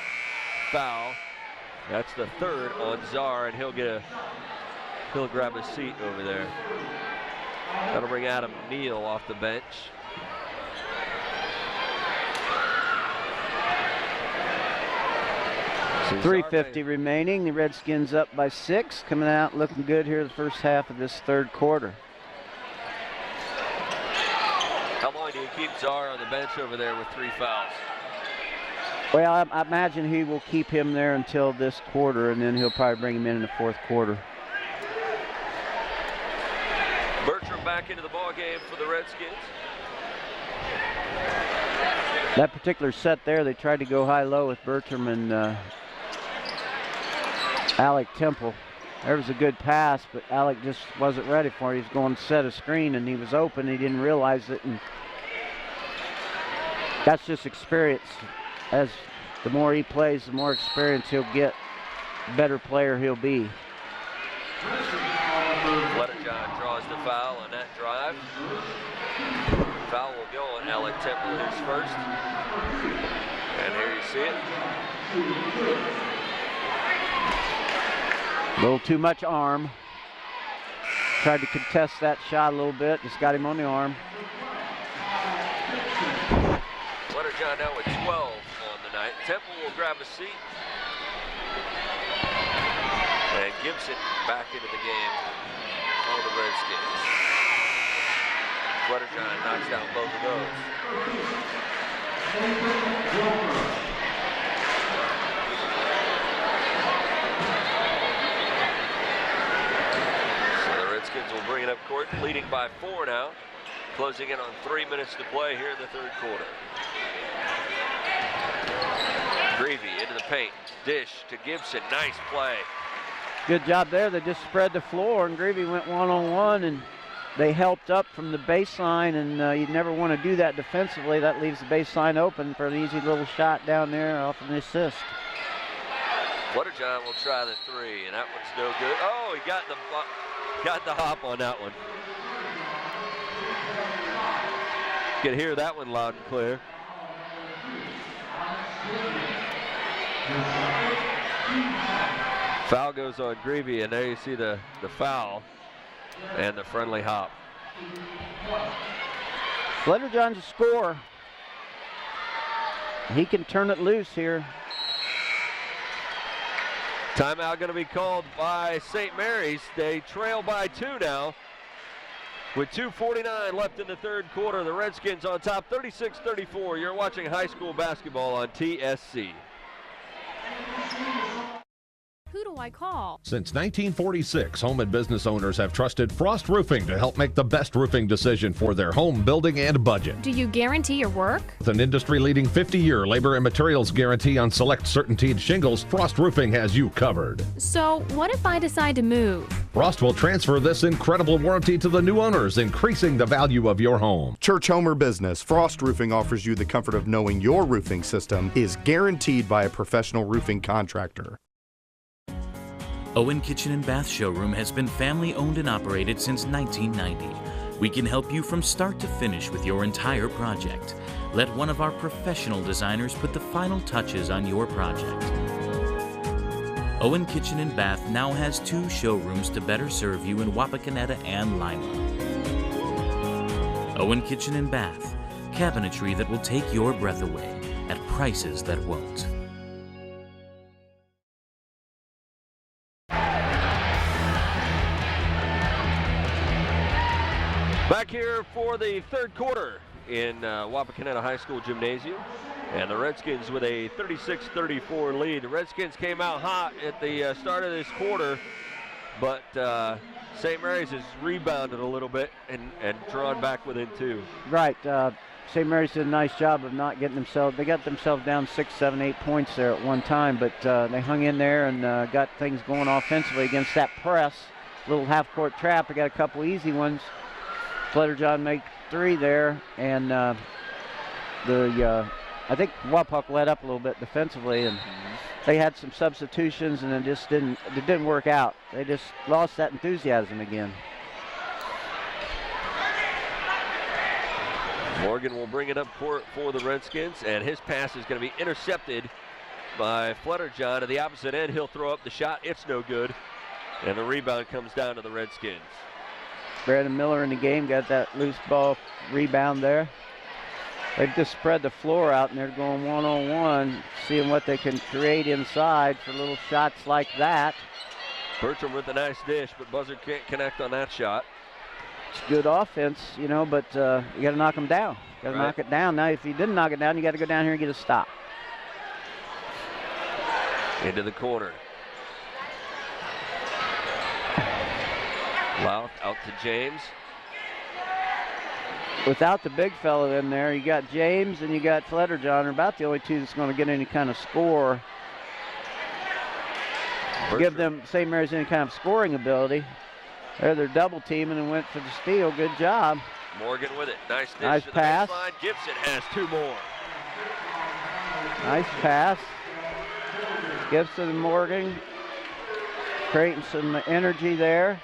[SPEAKER 1] foul. That's the third on Czar, and he'll grab a seat over there. That'll bring Adam Neal off the bench.
[SPEAKER 2] .350 remaining. The Redskins up by 6, coming out looking good here the first half of this third quarter.
[SPEAKER 1] How long do you keep Czar on the bench over there with 3 fouls?
[SPEAKER 2] Well, I imagine he will keep him there until this quarter, and then he'll probably bring him in the fourth quarter.
[SPEAKER 1] Bertram back into the ball game for the Redskins.
[SPEAKER 2] That particular set there, they tried to go high-low with Bertram and Alec Temple. There was a good pass, but Alec just wasn't ready for it. He was going to set a screen, and he was open. He didn't realize it, and that's just experience. As the more he plays, the more experience he'll get, the better player he'll be.
[SPEAKER 1] Flutterjohn draws the foul on that drive. Foul will go on Alec Temple, his first. And here you see it.
[SPEAKER 2] A little too much arm. Tried to contest that shot a little bit, just got him on the arm.
[SPEAKER 1] Flutterjohn now with 12 on the night. Temple will grab a seat. And Gibson back into the game for the Redskins. Flutterjohn knocks down both of those. So the Redskins will bring it up court, leading by 4 now. Closing in on 3 minutes to play here in the third quarter. Greavy into the paint. Dish to Gibson. Nice play.
[SPEAKER 2] Good job there. They just spread the floor, and Greavy went one-on-one, and they helped up from the baseline, and you never want to do that defensively. That leaves the baseline open for an easy little shot down there off an assist.
[SPEAKER 1] Flutterjohn will try the 3, and that one's no good. Oh, he got the hop on that one. You can hear that one loud and clear. Foul goes on Greavy, and there you see the foul and the friendly hop.
[SPEAKER 2] Flutterjohn's a scorer. He can turn it loose here.
[SPEAKER 1] Timeout going to be called by St. Mary's. They trail by 2 now. With 2:49 left in the third quarter, the Redskins on top 36-34. You're watching high school basketball on TSC.
[SPEAKER 11] Who do I call?
[SPEAKER 12] Since 1946, home and business owners have trusted Frost Roofing to help make the best roofing decision for their home, building, and budget.
[SPEAKER 11] Do you guarantee your work?
[SPEAKER 12] With an industry-leading 50-year labor and materials guarantee on select CertainTeed shingles, Frost Roofing has you covered.
[SPEAKER 11] So, what if I decide to move?
[SPEAKER 12] Frost will transfer this incredible warranty to the new owners, increasing the value of your home.
[SPEAKER 13] Church, home, or business, Frost Roofing offers you the comfort of knowing your roofing system is guaranteed by a professional roofing contractor.
[SPEAKER 4] Owen Kitchen and Bath Showroom has been family owned and operated since 1990. We can help you from start to finish with your entire project. Let one of our professional designers put the final touches on your project. Owen Kitchen and Bath now has 2 showrooms to better serve you in Wapakoneta and Lima. Owen Kitchen and Bath, cabinetry that will take your breath away at prices that won't.
[SPEAKER 1] Back here for the third quarter in Wapakoneta High School Gymnasium. And the Redskins with a 36-34 lead. The Redskins came out hot at the start of this quarter, but St. Mary's has rebounded a little bit and drawn back within 2.
[SPEAKER 2] Right. St. Mary's did a nice job of not getting themselves, they got themselves down 6, 7, 8 points there at one time, but they hung in there and got things going offensively against that press. Little half-court trap. They got a couple easy ones. Fletcherjohn made 3 there, and I think Wapak let up a little bit defensively, and they had some substitutions, and it didn't work out. They just lost that enthusiasm again.
[SPEAKER 1] Morgan will bring it up for the Redskins, and his pass is going to be intercepted by Fletcherjohn. To the opposite end, he'll throw up the shot. It's no good, and the rebound comes down to the Redskins.
[SPEAKER 2] Brandon Miller in the game, got that loose ball rebound there. They've just spread the floor out, and they're going one-on-one, seeing what they can create inside for little shots like that.
[SPEAKER 1] Bertram with a nice dish, but Buzzard can't connect on that shot.
[SPEAKER 2] It's good offense, you know, but you got to knock them down. Got to knock it down. Now, if you didn't knock it down, you got to go down here and get a stop.
[SPEAKER 1] Into the corner. Louth out to James.
[SPEAKER 2] Without the big fellow in there, you got James and you got Fletcherjohn, are about the only two that's going to get any kind of score. Give them St. Mary's any kind of scoring ability. There they're double teaming and went for the steal. Good job.
[SPEAKER 1] Morgan with it. Nice dish
[SPEAKER 2] nice
[SPEAKER 1] to
[SPEAKER 2] pass.
[SPEAKER 1] The baseline. Gibson has 2 more.
[SPEAKER 2] Nice pass. Gibson and Morgan creating some energy there.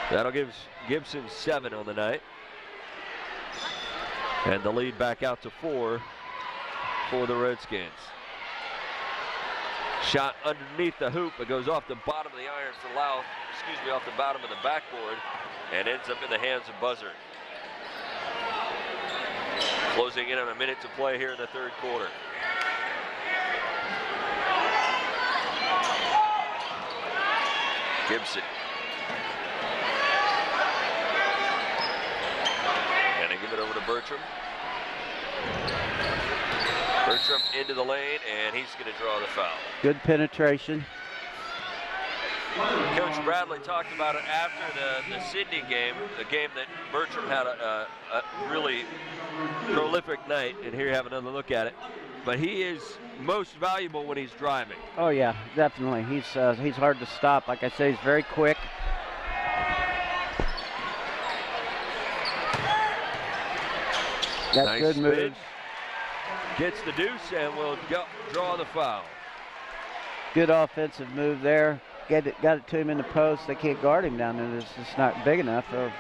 [SPEAKER 1] That'll give Gibson 7 on the night. And the lead back out to 4 for the Redskins. Shot underneath the hoop. It goes off the bottom of the iron for Louth. Off the bottom of the backboard and ends up in the hands of Buzzard. Closing in on a minute to play here in the third quarter. Gibson. And they give it over to Bertram. Bertram into the lane, and he's going to draw the foul.
[SPEAKER 2] Good penetration.
[SPEAKER 1] Coach Bradley talked about it after the Sydney game, a game that Bertram had a really prolific night, and here you have another look at it. But he is most valuable when he's driving.
[SPEAKER 2] Oh yeah, definitely. He's hard to stop. Like I say, he's very quick. That's
[SPEAKER 1] nice
[SPEAKER 2] good
[SPEAKER 1] spin.
[SPEAKER 2] moves.
[SPEAKER 1] Gets the deuce and will draw the foul.
[SPEAKER 2] Good offensive move there. Got it to him in the post. They can't guard him down there. It's just not big enough or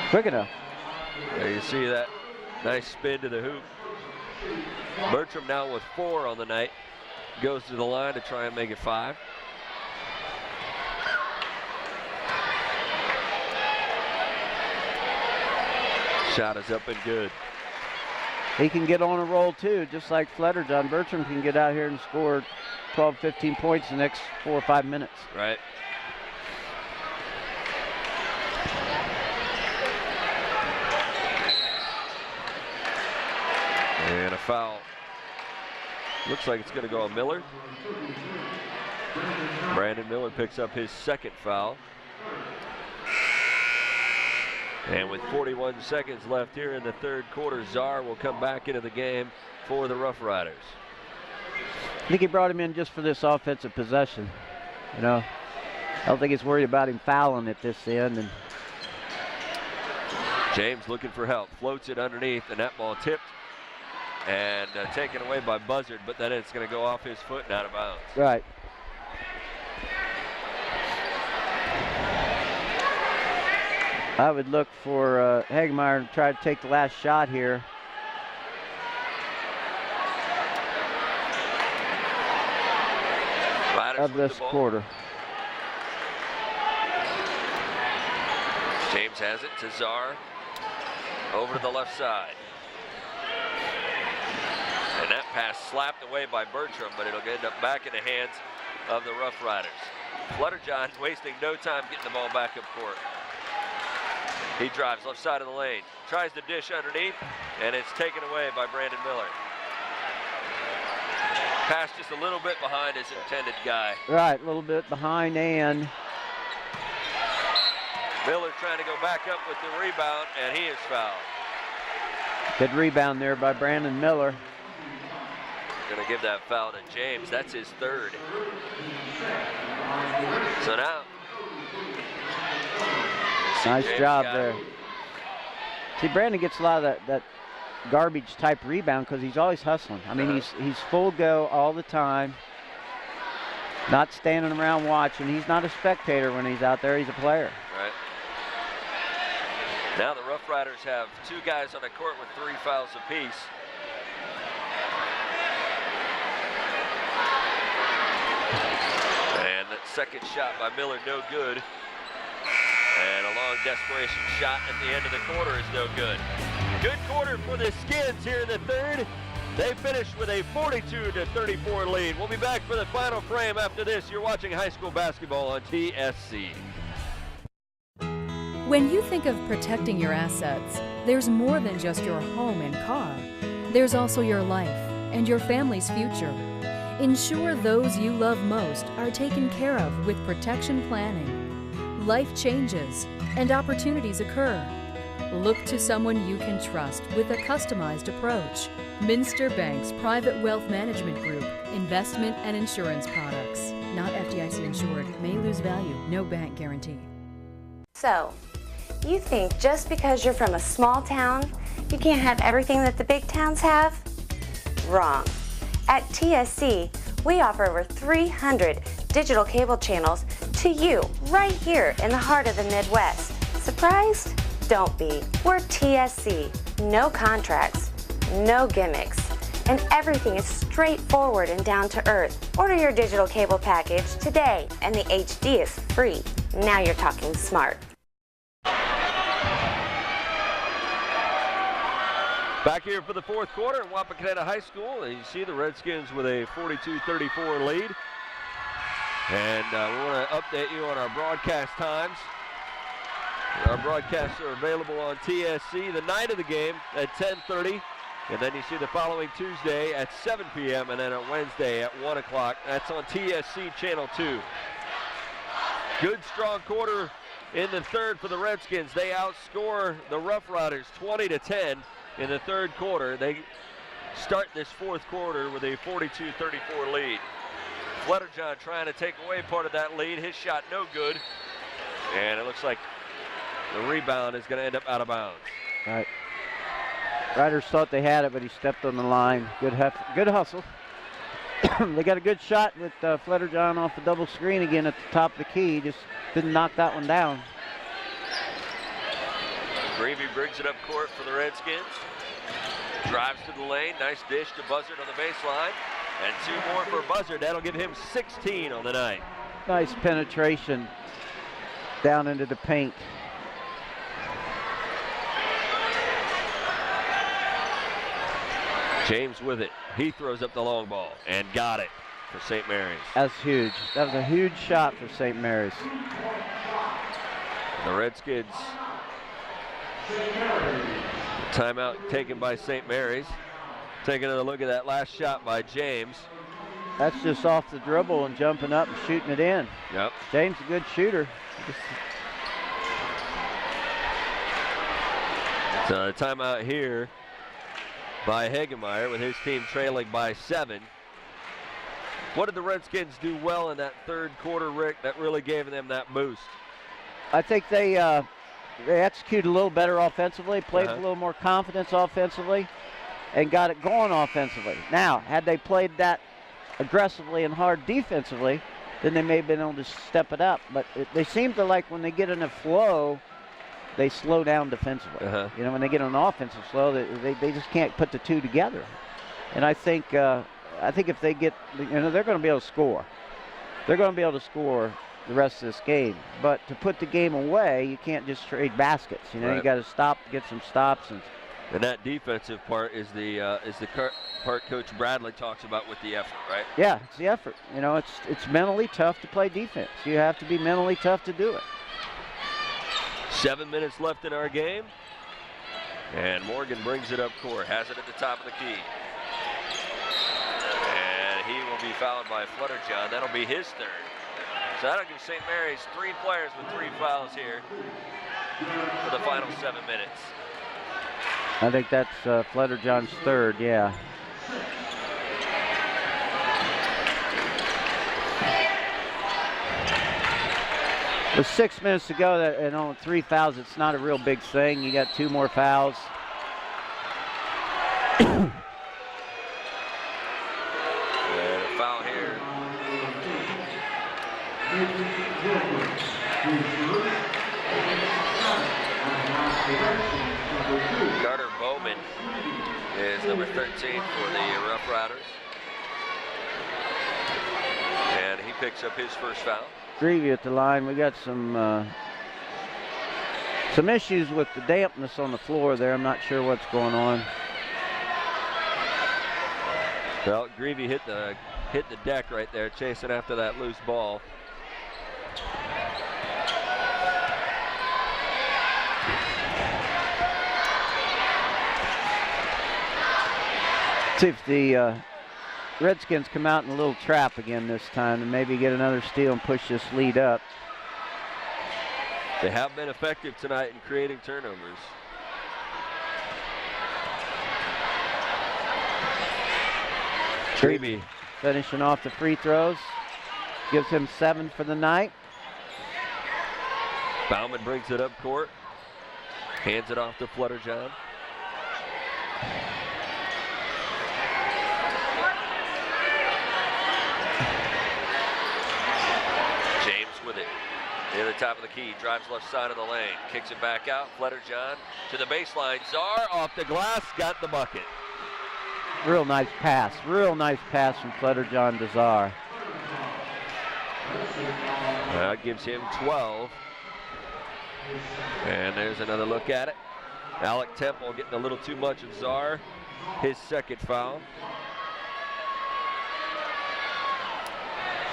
[SPEAKER 2] quick enough.
[SPEAKER 1] There you see that nice spin to the hoop. Bertram now with 4 on the night. Goes to the line to try and make it 5. Shot is up and good.
[SPEAKER 2] He can get on a roll too, just like Fletcherjohn. Bertram can get out here and score 12, 15 points in the next 4 or 5 minutes.
[SPEAKER 1] Right. And a foul. Looks like it's going to go on Miller. Brandon Miller picks up his 2nd foul. And with 41 seconds left here in the third quarter, Czar will come back into the game for the Roughriders.
[SPEAKER 2] I think he brought him in just for this offensive possession. You know, I don't think he's worried about him fouling at this end. And
[SPEAKER 1] James looking for help, floats it underneath, and that ball tipped and taken away by Buzzard, but then it's going to go off his foot and out of bounds.
[SPEAKER 2] Right. I would look for Hagemeyer to try to take the last shot here. Of this quarter.
[SPEAKER 1] James has it to Czar. Over to the left side. And that pass slapped away by Bertram, but it'll end up back in the hands of the Roughriders. Flutterjohn wasting no time getting the ball back up court. He drives left side of the lane, tries to dish underneath, and it's taken away by Brandon Miller. Pass just a little bit behind his intended guy.
[SPEAKER 2] Right, a little bit behind, and
[SPEAKER 1] Miller trying to go back up with the rebound, and he is fouled.
[SPEAKER 2] Good rebound there by Brandon Miller.
[SPEAKER 1] Going to give that foul to James. That's his third. So now,
[SPEAKER 2] nice
[SPEAKER 1] James
[SPEAKER 2] job
[SPEAKER 1] got
[SPEAKER 2] there.
[SPEAKER 1] it.
[SPEAKER 2] See, Brandon gets a lot of that garbage type rebound because he's always hustling. I mean, he's full go all the time, not standing around watching. He's not a spectator when he's out there. He's a player.
[SPEAKER 1] Right. Now the Roughriders have two guys on the court with 3 fouls apiece. And that second shot by Miller, no good. And a long desperation shot at the end of the quarter is no good. Good quarter for the Skins here in the third. They finished with a 42-34 lead. We'll be back for the final frame after this. You're watching high school basketball on TSC.
[SPEAKER 14] When you think of protecting your assets, there's more than just your home and car. There's also your life and your family's future. Ensure those you love most are taken care of with protection planning. Life changes and opportunities occur. Look to someone you can trust with a customized approach. Minster Bank's Private Wealth Management Group, investment and insurance products. Not FDIC insured, may lose value, no bank guarantee.
[SPEAKER 3] So, you think just because you're from a small town, you can't have everything that the big towns have? Wrong. At TSC, we offer over 300 digital cable channels to you right here in the heart of the Midwest. Surprised? Don't be. We're TSC. No contracts, no gimmicks, and everything is straightforward and down to earth. Order your digital cable package today, and the HD is free. Now you're talking smart.
[SPEAKER 1] Back here for the fourth quarter in Wapakoneta High School. You see the Redskins with a 42-34 lead. And we want to update you on our broadcast times. Our broadcasts are available on TSC the night of the game at 10:30. And then you see the following Tuesday at 7 p.m. and then on Wednesday at 1 o'clock. That's on TSC Channel 2. Good, strong quarter in the third for the Redskins. They outscore the Roughriders 20-10 in the third quarter. They start this fourth quarter with a 42-34 lead. Flutterjohn trying to take away part of that lead. His shot no good. And it looks like the rebound is going to end up out of bounds.
[SPEAKER 2] Right. Riders thought they had it, but he stepped on the line. Good hustle. They got a good shot with Flutterjohn off the double screen again at the top of the key. Just didn't knock that one down.
[SPEAKER 1] Gravy brings it up court for the Redskins. Drives to the lane. Nice dish to Buzzard on the baseline. And 2 more for Buzzard. That'll give him 16 on the night.
[SPEAKER 2] Nice penetration down into the paint.
[SPEAKER 1] James with it. He throws up the long ball and got it for St. Mary's.
[SPEAKER 2] That's huge. That was a huge shot for St. Mary's.
[SPEAKER 1] The Redskins. Timeout taken by St. Mary's. Taking another look at that last shot by James.
[SPEAKER 2] That's just off the dribble and jumping up and shooting it in.
[SPEAKER 1] Yep.
[SPEAKER 2] James a good shooter.
[SPEAKER 1] So a timeout here by Hagemeyer with his team trailing by 7. What did the Redskins do well in that third quarter, Rick, that really gave them that boost?
[SPEAKER 2] I think they executed a little better offensively, played with a little more confidence offensively, and got it going offensively. Now, had they played that aggressively and hard defensively, then they may have been able to step it up. But they seem to, like, when they get in a flow, they slow down defensively. You know, when they get on an offensive flow, they just can't put the two together. And I think if they get, you know, they're going to be able to score. They're going to be able to score the rest of this game. But to put the game away, you can't just trade baskets. You know,
[SPEAKER 1] Right.
[SPEAKER 2] you got to stop, get some stops.
[SPEAKER 1] And that defensive part is the part Coach Bradley talks about with the effort, right?
[SPEAKER 2] Yeah, it's the effort. You know, it's mentally tough to play defense. You have to be mentally tough to do it.
[SPEAKER 1] 7 minutes left in our game. And Morgan brings it up court, has it at the top of the key. And he will be fouled by Flutterjohn. That'll be his third. So that'll give St. Mary's 3 players with 3 fouls here for the final 7 minutes.
[SPEAKER 2] I think that's Flutterjohn's third, yeah. With 6 minutes to go, and only 3 fouls, it's not a real big thing. You got 2 more fouls.
[SPEAKER 1] And a foul here. Carter Bowman is number 13 for the Roughriders. And he picks up his first foul.
[SPEAKER 2] Greavy at the line. We got some issues with the dampness on the floor there. I'm not sure what's going on.
[SPEAKER 1] Well, Greavy hit the deck right there, chasing after that loose ball.
[SPEAKER 2] See if the Redskins come out in a little trap again this time and maybe get another steal and push this lead up.
[SPEAKER 1] They have been effective tonight in creating turnovers.
[SPEAKER 2] Greavy finishing off the free throws. Gives him 7 for the night.
[SPEAKER 1] Bauman brings it up court. Hands it off to Flutterjohn. James with it. Near the top of the key. Drives left side of the lane. Kicks it back out. Flutterjohn to the baseline. Czar off the glass. Got the bucket.
[SPEAKER 2] Real nice pass. Real nice pass from Flutterjohn to Czar.
[SPEAKER 1] That gives him 12. And there's another look at it. Alec Temple getting a little too much of Czar. His second foul.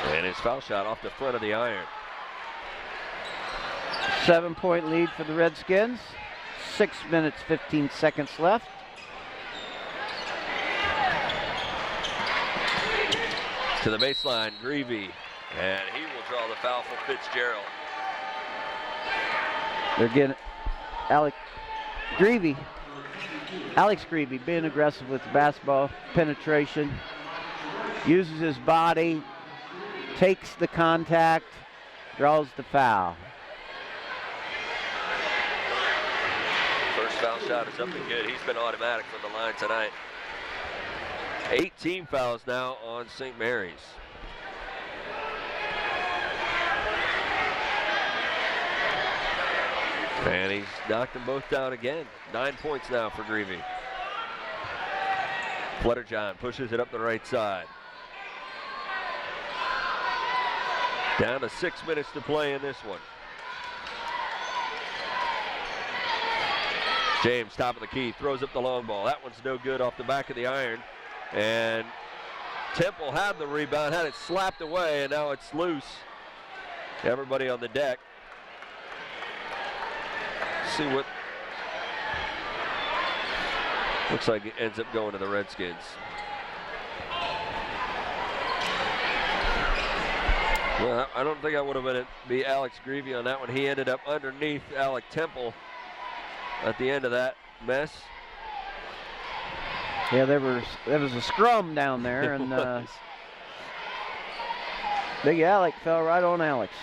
[SPEAKER 1] And his foul shot off the front of the iron.
[SPEAKER 2] 7-point lead for the Redskins. 6 minutes, 15 seconds left.
[SPEAKER 1] To the baseline, Greavy. And he will draw the foul for Fitzgerald.
[SPEAKER 2] They're getting Alex Greavy being aggressive with the basketball penetration. Uses his body, takes the contact, draws the foul.
[SPEAKER 1] First foul shot is up and good. He's been automatic from the line tonight. 18 fouls now on St. Mary's. And he's knocked them both down again. 9 points now for Greavy. Flutterjohn pushes it up the right side. Down to 6 minutes to play in this one. James, top of the key, throws up the long ball. That one's no good off the back of the iron. And Temple had the rebound, had it slapped away, and now it's loose. Everybody on the deck. See what looks like it ends up going to the Redskins. Well, I don't think I would have be Alex Greavy on that one. He ended up underneath Alec Temple at the end of that mess.
[SPEAKER 2] Yeah, there was a scrum down there, and Big Alec fell right on Alex.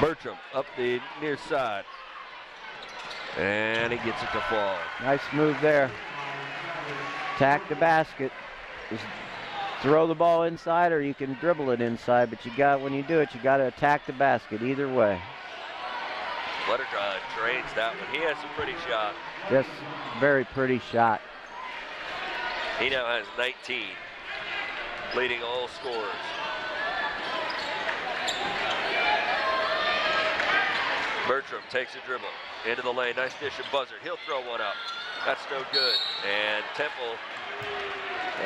[SPEAKER 1] Bertram up the near side. And he gets it to fall.
[SPEAKER 2] Nice move there. Attack the basket. Just throw the ball inside, or you can dribble it inside, but when you do it, you got to attack the basket either way.
[SPEAKER 1] Flutterjohn trades that one. He has some pretty shots.
[SPEAKER 2] Yes, very pretty shot.
[SPEAKER 1] He now has 19, leading all scorers. Bertram takes a dribble into the lane. Nice dish of Buzzard. He'll throw one up. That's no good. And Temple,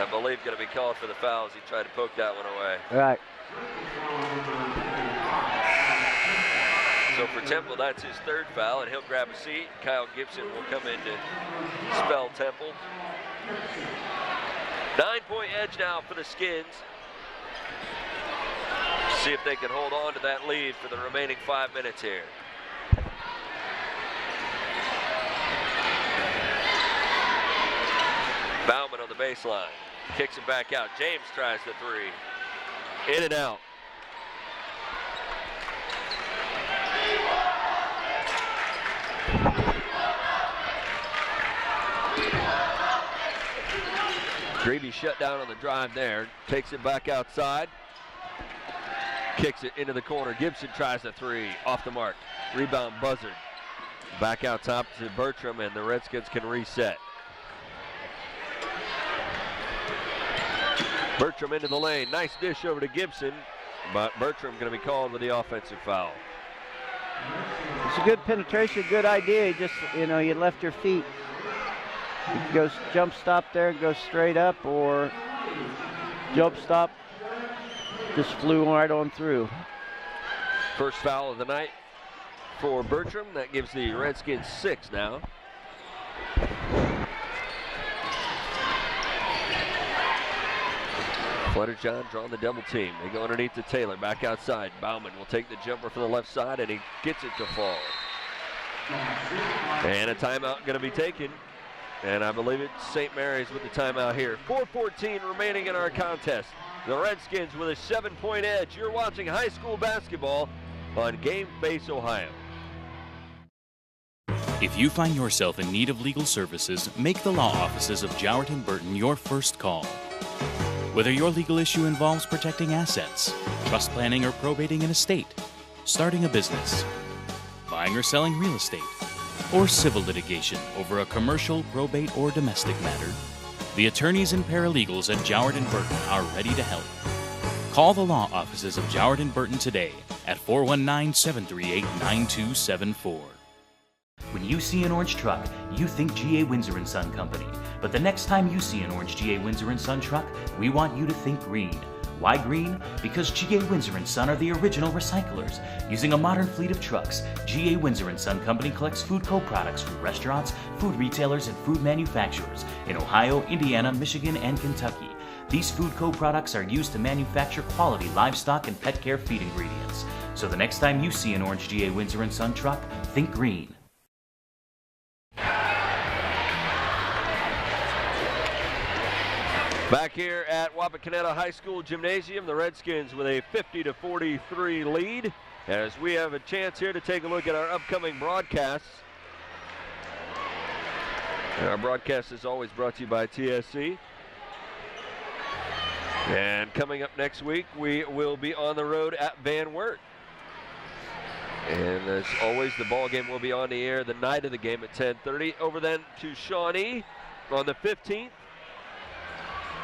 [SPEAKER 1] I believe, going to be called for the foul as he tried to poke that one away.
[SPEAKER 2] Right.
[SPEAKER 1] So for Temple, that's his third foul, and he'll grab a seat. Kyle Gibson will come in to spell Temple. 9-point edge now for the Skins. See if they can hold on to that lead for the remaining 5 minutes here. Bauman on the baseline. Kicks it back out. James tries the three. In and out. Grebe shut down on the drive there. Takes it back outside. Kicks it into the corner. Gibson tries the three. Off the mark. Rebound Buzzard. Back out top to Bertram, and the Redskins can reset. Bertram into the lane. Nice dish over to Gibson, but Bertram going to be called with the offensive foul.
[SPEAKER 2] It's a good penetration, good idea. You left your feet. You can go jump stop there and go straight up, or jump stop, just flew right on through.
[SPEAKER 1] First foul of the night for Bertram. That gives the Redskins 6 now. Fletcher-John drawing the double team. They go underneath to Taylor, back outside. Bauman will take the jumper from the left side, and he gets it to fall. And a timeout going to be taken. And I believe it's St. Mary's with the timeout here. 4:14 remaining in our contest. The Redskins with a 7-point edge. You're watching high school basketball on Game Face Ohio.
[SPEAKER 4] If you find yourself in need of legal services, make the law offices of Jowett & Burton your first call. Whether your legal issue involves protecting assets, trust planning or probating an estate, starting a business, buying or selling real estate, or civil litigation over a commercial, probate, or domestic matter, the attorneys and paralegals at Jowett & Burton are ready to help. Call the law offices of Jowett & Burton today at 419-738-9274.
[SPEAKER 15] When you see an orange truck, you think G.A. Windsor & Son Company. But the next time you see an orange G.A. Windsor & Son truck, we want you to think green. Why green? Because G.A. Windsor & Son are the original recyclers. Using a modern fleet of trucks, G.A. Windsor & Son Company collects food co-products from restaurants, food retailers, and food manufacturers in Ohio, Indiana, Michigan, and Kentucky. These food co-products are used to manufacture quality livestock and pet care feed ingredients. So the next time you see an orange G.A. Windsor & Son truck, think green.
[SPEAKER 1] Back here at Wapakoneta High School Gymnasium, the Redskins with a 50-43 lead, as we have a chance here to take a look at our upcoming broadcasts. And our broadcast is always brought to you by TSC. And coming up next week, we will be on the road at Van Wert. And as always, the ball game will be on the air the night of the game at 10:30. Over then to Shawnee on the 15th.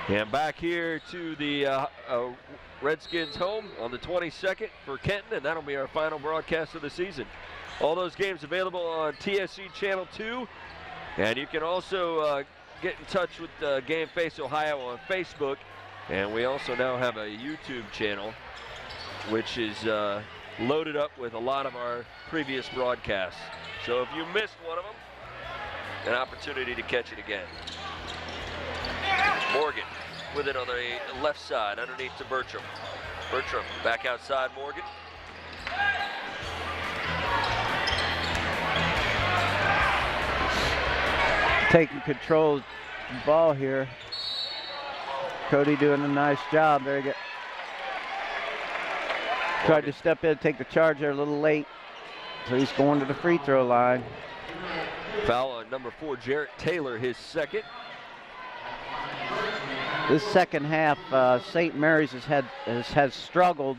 [SPEAKER 1] And back here to the Redskins home on the 22nd for Kenton, and that'll be our final broadcast of the season. All those games available on TSC Channel 2, and you can also get in touch with Game Face Ohio on Facebook, and we also now have a YouTube channel, which is loaded up with a lot of our previous broadcasts. So if you missed one of them, an opportunity to catch it again. Morgan with it on the left side, underneath to Bertram. Bertram back outside Morgan.
[SPEAKER 2] Taking control of the ball here. Cody doing a nice job. Very good. Tried to step in, take the charge there a little late. So he's going to the free throw line.
[SPEAKER 1] Foul on number 4, Jarrett Taylor, his second.
[SPEAKER 2] This second half, St. Mary's has struggled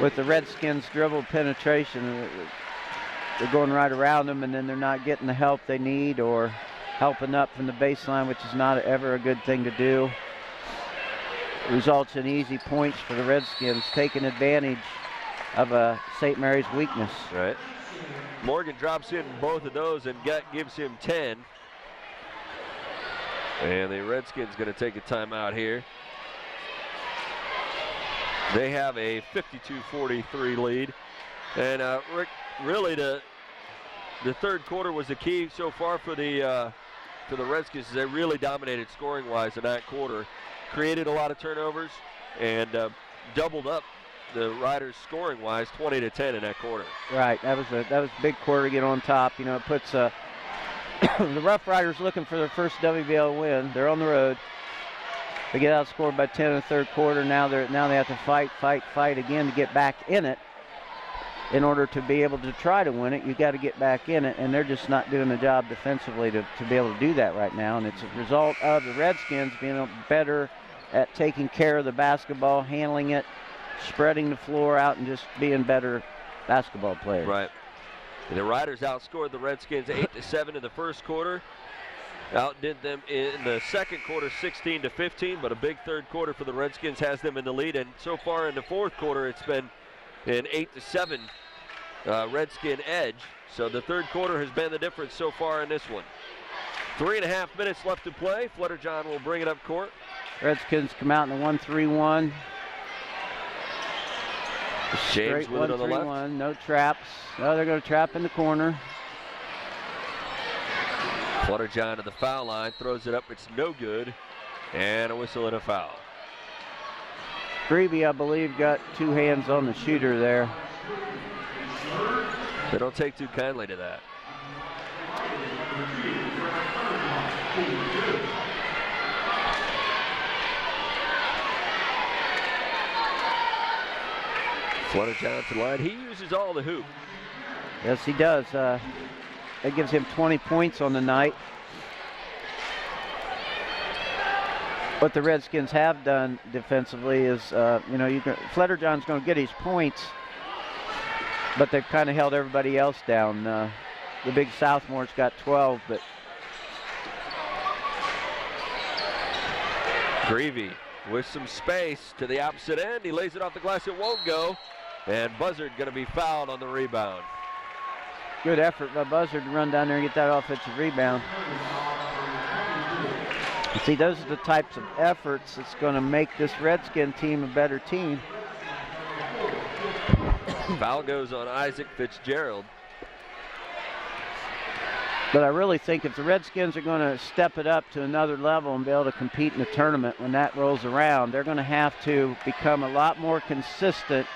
[SPEAKER 2] with the Redskins' dribble penetration. They're going right around them, and then they're not getting the help they need or helping up from the baseline, which is not ever a good thing to do. It results in easy points for the Redskins, taking advantage of St. Mary's weakness.
[SPEAKER 1] Right. Morgan drops in both of those, and gives him 10. And the Redskins going to take a timeout here. They have a 52-43 lead. And Rick, really the third quarter was the key so far for the Redskins. They really dominated scoring-wise in that quarter, created a lot of turnovers, and doubled up the Riders scoring-wise, 20-10 in that quarter.
[SPEAKER 2] Right, that was a big quarter to get on top. You know, it puts the Roughriders looking for their first WBL win. They're on the road. They get outscored by 10 in the third quarter. Now they have to fight again to get back in it. In order to be able to try to win it, you got to get back in it, and they're just not doing the job defensively to be able to do that right now. And it's a result of the Redskins being better at taking care of the basketball, handling it, spreading the floor out, and just being better basketball players.
[SPEAKER 1] Right. And the Riders outscored the Redskins 8-7 in the first quarter. Outdid them in the second quarter 16-15, but a big third quarter for the Redskins has them in the lead. And so far in the fourth quarter, it's been an 8-7 Redskin edge. So the third quarter has been the difference so far in this one. 3.5 minutes left to play. Flutterjohn will bring it up court.
[SPEAKER 2] Redskins come out in the 1-3-1.
[SPEAKER 1] James with it on the left.
[SPEAKER 2] 1-3-1, no traps. No, they're going to trap in the corner.
[SPEAKER 1] Flutterjohn to the foul line, throws it up, it's no good, and a whistle and a foul.
[SPEAKER 2] Greavy, I believe, got 2 hands on the shooter there.
[SPEAKER 1] They don't take too kindly to that. Flutterjohn to the line. He uses all the hoop.
[SPEAKER 2] Yes, he does. That gives him 20 points on the night. What the Redskins have done defensively is, Flutterjohn's going to get his points, but they've kind of held everybody else down. The big sophomore's got 12, but
[SPEAKER 1] Greavy with some space to the opposite end. He lays it off the glass. It won't go. And Buzzard going to be fouled on the rebound.
[SPEAKER 2] Good effort by Buzzard to run down there and get that offensive rebound. You see, those are the types of efforts that's going to make this Redskin team a better team.
[SPEAKER 1] Foul goes on Isaac Fitzgerald.
[SPEAKER 2] But I really think if the Redskins are going to step it up to another level and be able to compete in the tournament when that rolls around, they're going to have to become a lot more consistent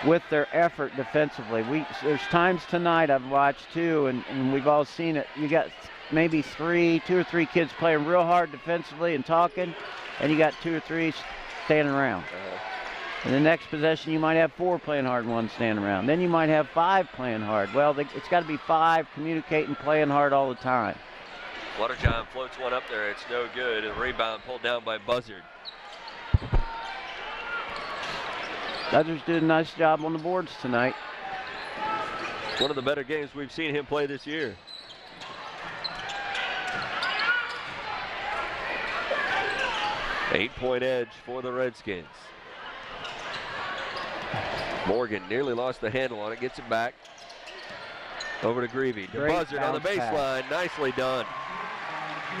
[SPEAKER 2] with their effort defensively. There's times tonight I've watched too, and we've all seen it. You got maybe 2 or 3 kids playing real hard defensively and talking, and you got 2 or 3 standing around. And the next possession, you might have 4 playing hard and 1 standing around. Then you might have 5 playing hard. Well, it's got to be 5 communicating, playing hard all the time.
[SPEAKER 1] Flutterjohn floats one up there. It's no good. A rebound pulled down by Buzzard.
[SPEAKER 2] Buzzards did a nice job on the boards tonight.
[SPEAKER 1] One of the better games we've seen him play this year. Eight-point edge for the Redskins. Morgan nearly lost the handle on it, gets it back. Over to Greavy. To Buzzard on the baseline. Nicely done.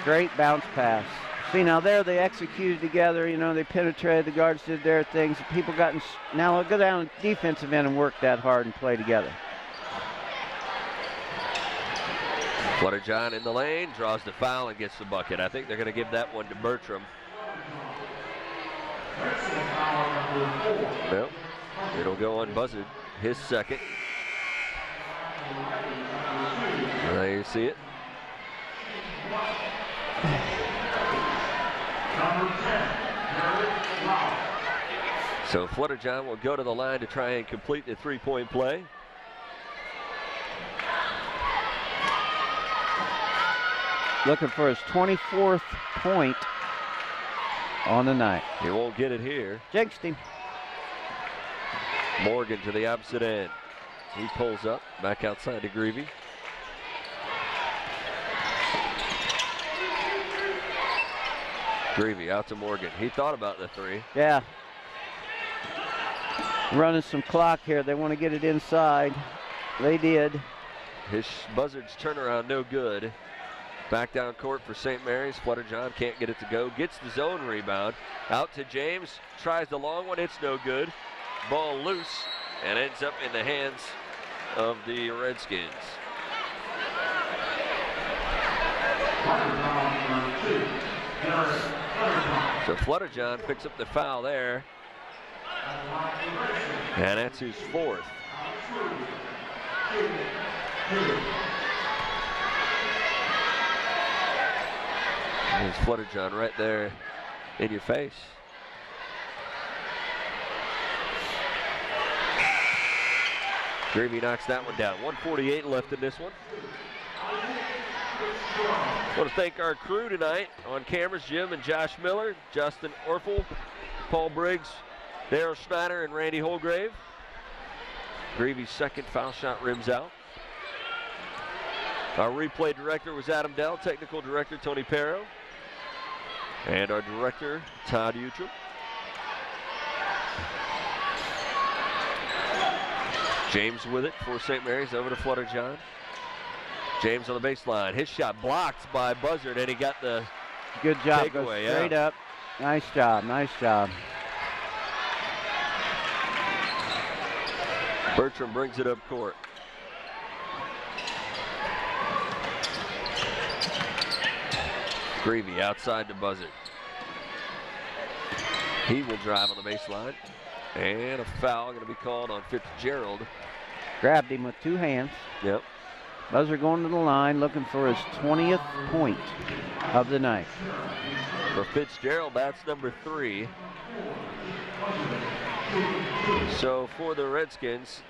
[SPEAKER 2] Great bounce pass. See, now there they executed together. They penetrated. The guards did their things. People got in. Now they'll go down defensive end and work that hard and play together.
[SPEAKER 1] Flutterjohn in the lane, draws the foul and gets the bucket. I think they're going to give that one to Bertram. Well, it'll go on Buzzard, his second. There you see it. So Flutterjohn will go to the line to try and complete the 3-point play.
[SPEAKER 2] Looking for his 24th point on the night.
[SPEAKER 1] He won't get it here.
[SPEAKER 2] Jinxed him.
[SPEAKER 1] Morgan to the opposite end. He pulls up, back outside to Greavy. Greavy out to Morgan. He thought about the 3.
[SPEAKER 2] Yeah. Running some clock here. They want to get it inside. They did.
[SPEAKER 1] His Buzzard's turnaround no good. Back down court for St. Mary's. Flutterjohn can't get it to go. Gets the zone rebound. Out to James. Tries the long one. It's no good. Ball loose and ends up in the hands of the Redskins. So Flutterjohn picks up the foul there. And that's his fourth. There's Flutterjohn right there in your face. Greavy knocks that one down. 1:48 left in this one. I want to thank our crew tonight on cameras, Jim and Josh Miller, Justin Orfel, Paul Briggs, Darryl Schneider, and Randy Holgrave. Greavy's second foul shot rims out. Our replay director was Adam Dell, technical director Tony Perro, and our director Todd Utrum. James with it for St. Mary's, over to Flutterjohn. James on the baseline. His shot blocked by Buzzard, and he got the
[SPEAKER 2] good job.
[SPEAKER 1] Takeaway,
[SPEAKER 2] Goes straight up. Nice job. Nice job.
[SPEAKER 1] Bertram brings it up court. Greavy outside to Buzzard. He will drive on the baseline. And a foul going to be called on Fitzgerald.
[SPEAKER 2] Grabbed him with two hands.
[SPEAKER 1] Yep.
[SPEAKER 2] Buzzard going to the line, looking for his 20th point of the night.
[SPEAKER 1] For Fitzgerald, that's number 3. So for the Redskins,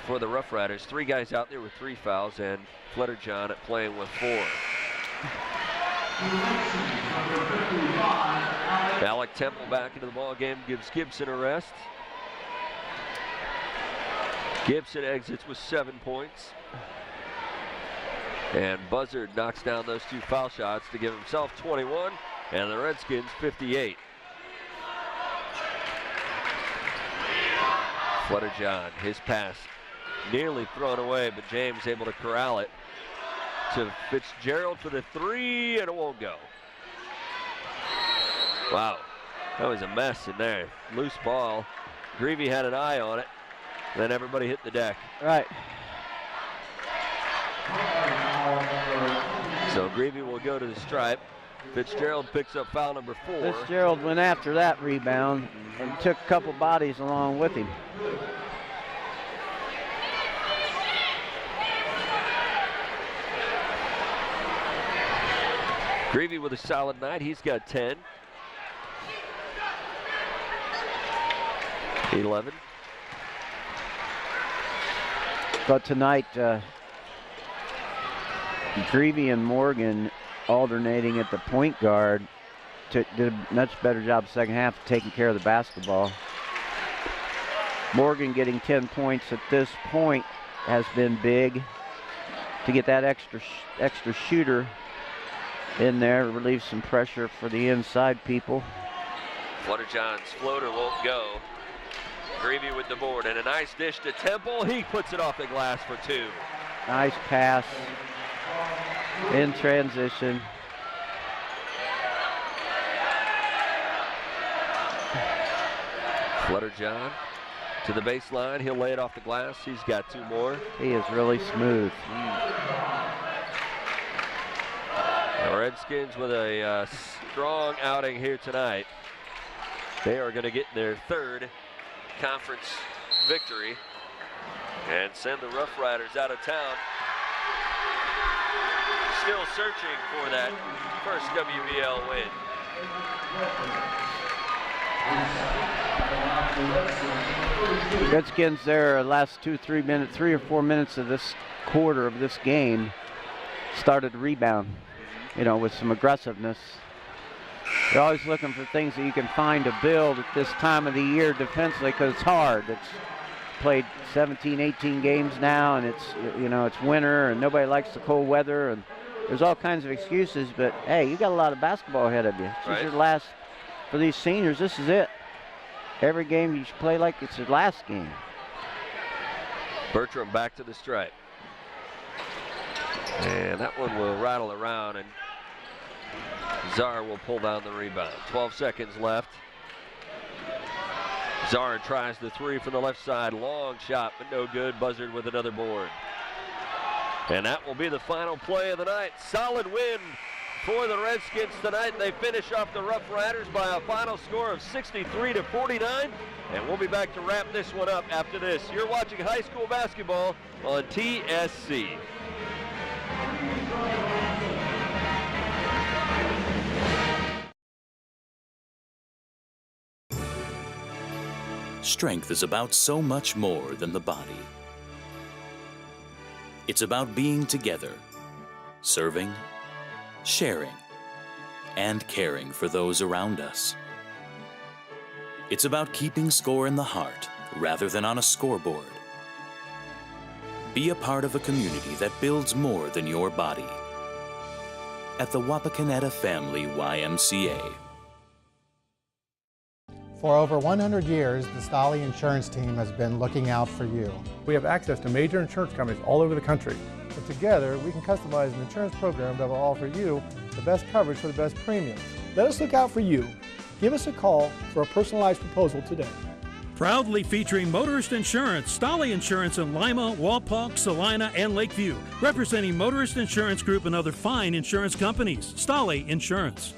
[SPEAKER 1] for the Rough Riders, 3 guys out there with 3 fouls, and Flutterjohn playing with 4. Alec Temple back into the ball game, gives Gibson a rest. Gibson exits with 7 points. And Buzzard knocks down those 2 foul shots to give himself 21, and the Redskins 58. Flutterjohn, his pass nearly thrown away, but James able to corral it to Fitzgerald for the 3, and it won't go. Wow, that was a mess in there. Loose ball. Greavy had an eye on it. Then everybody hit the deck.
[SPEAKER 2] Right.
[SPEAKER 1] So Greavy will go to the stripe. Fitzgerald picks up foul number 4.
[SPEAKER 2] Fitzgerald went after that rebound and took a couple bodies along with him.
[SPEAKER 1] Greavy with a solid night. He's got 10. 11.
[SPEAKER 2] But tonight, Greavy and Morgan alternating at the point guard did a much better job second half taking care of the basketball. Morgan getting 10 points at this point has been big to get that extra shooter in there, relieve some pressure for the inside people.
[SPEAKER 1] Flutterjohn's floater won't go. Greavy with the board, and a nice dish to Temple. He puts it off the glass for 2.
[SPEAKER 2] Nice pass in transition.
[SPEAKER 1] Flutterjohn to the baseline. He'll lay it off the glass. He's got 2 more.
[SPEAKER 2] He is really smooth.
[SPEAKER 1] The Redskins with a strong outing here tonight. They are going to get their 3rd conference victory and send the Rough Riders out of town. Still searching for that first WBL win.
[SPEAKER 2] Redskins there last 3 or 4 minutes of this quarter of this game started to rebound, with some aggressiveness. You're always looking for things that you can find to build at this time of the year defensively, because it's hard. It's played 17, 18 games now, and it's winter, and nobody likes the cold weather, and there's all kinds of excuses. But hey, you got a lot of basketball ahead of you. This is your last, for these seniors, this is it. Every game you should play like it's your last game.
[SPEAKER 1] Bertram back to the stripe. And that one will rattle around, and Czar will pull down the rebound. 12 seconds left. Czar tries the three from the left side. Long shot, but no good. Buzzard with another board. And that will be the final play of the night. Solid win for the Redskins tonight. They finish off the Roughriders by a final score of 63-49. And we'll be back to wrap this one up after this. You're watching high school basketball on TSC.
[SPEAKER 4] Strength is about so much more than the body. It's about being together, serving, sharing, and caring for those around us. It's about keeping score in the heart rather than on a scoreboard. Be a part of a community that builds more than your body. At the Wapakoneta Family YMCA.
[SPEAKER 5] For over 100 years, the Stolly Insurance Team has been looking out for you.
[SPEAKER 6] We have access to major insurance companies all over the country. But together, we can customize an insurance program that will offer you the best coverage for the best premiums.
[SPEAKER 7] Let us look out for you. Give us a call for a personalized proposal today.
[SPEAKER 8] Proudly featuring Motorist Insurance, Stolly Insurance in Lima, Wapak, Salina, and Lakeview. Representing Motorist Insurance Group and other fine insurance companies. Stolly Insurance.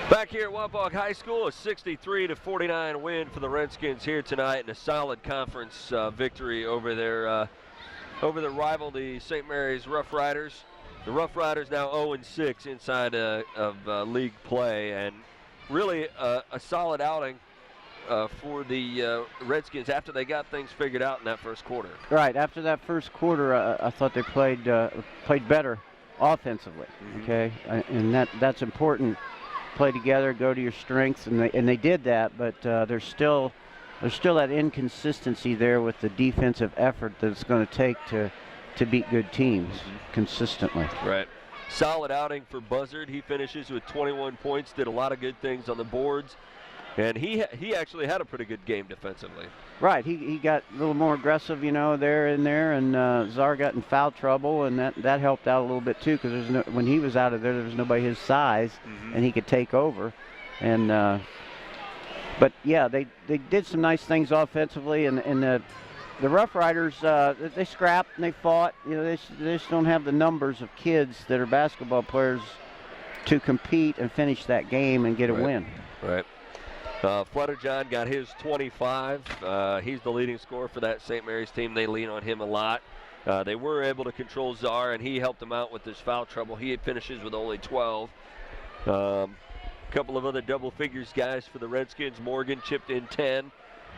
[SPEAKER 1] Back here at Wapak High School, a 63-49 win for the Redskins here tonight, and a solid conference victory over their rival, the St. Mary's Roughriders. The Roughriders now 0-6 inside of league play, and really a solid outing for the Redskins after they got things figured out in that first quarter.
[SPEAKER 2] Right, after that first quarter, I thought they played better offensively. Okay, and that's important. Play together, go to your strengths, and they did that. But there's still that inconsistency there with the defensive effort that it's going to take to beat good teams consistently.
[SPEAKER 1] Right. Solid outing for Buzzard. He finishes with 21 points. Did a lot of good things on the boards, and he actually had a pretty good game defensively.
[SPEAKER 2] Right. He got a little more aggressive, there and there, and Czar got in foul trouble, and that helped out a little bit too, because when he was out of there was nobody his size, and he could take over. And but yeah, they did some nice things offensively, and the Roughriders, they scrapped and they fought. They just don't have the numbers of kids that are basketball players to compete and finish that game and get a win.
[SPEAKER 1] Right. Flutterjohn got his 25. He's the leading scorer for that St. Mary's team. They lean on him a lot. They were able to control Czar, and he helped them out with his foul trouble. He finishes with only 12. A couple of other double figures guys for the Redskins. Morgan chipped in 10,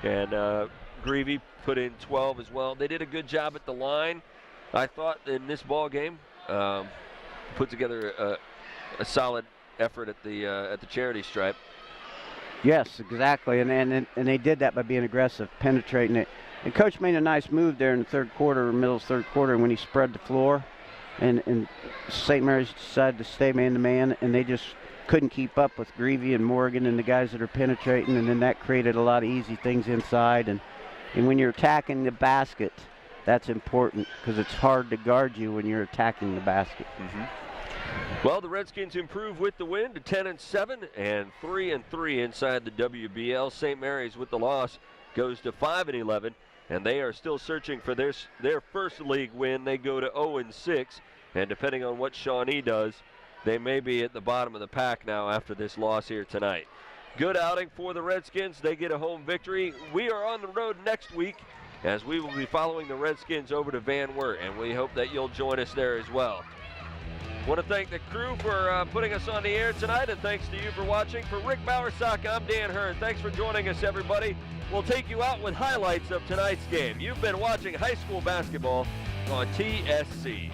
[SPEAKER 1] and Greavy put in 12 as well. They did a good job at the line, I thought, in this ball game. Put together a solid effort at the charity stripe.
[SPEAKER 2] Yes, exactly, and they did that by being aggressive, penetrating it. And Coach made a nice move there in the third quarter, middle of the third quarter, when he spread the floor, and St. Mary's decided to stay man-to-man, and they just couldn't keep up with Greavy and Morgan and the guys that are penetrating, and then that created a lot of easy things inside. And when you're attacking the basket, that's important, because it's hard to guard you when you're attacking the basket.
[SPEAKER 1] Well, the Redskins improve with the win to 10-7 and 3-3 inside the WBL. St. Mary's with the loss goes to 5-11, and they are still searching for their first league win. They go to 0-6, and depending on what Shawnee does, they may be at the bottom of the pack now after this loss here tonight. Good outing for the Redskins. They get a home victory. We are on the road next week, as we will be following the Redskins over to Van Wert, and we hope that you'll join us there as well. Want to thank the crew for putting us on the air tonight, and thanks to you for watching. For Rick Bowersock, I'm Dan Hearn. Thanks for joining us, everybody. We'll take you out with highlights of tonight's game. You've been watching high school basketball on TSC.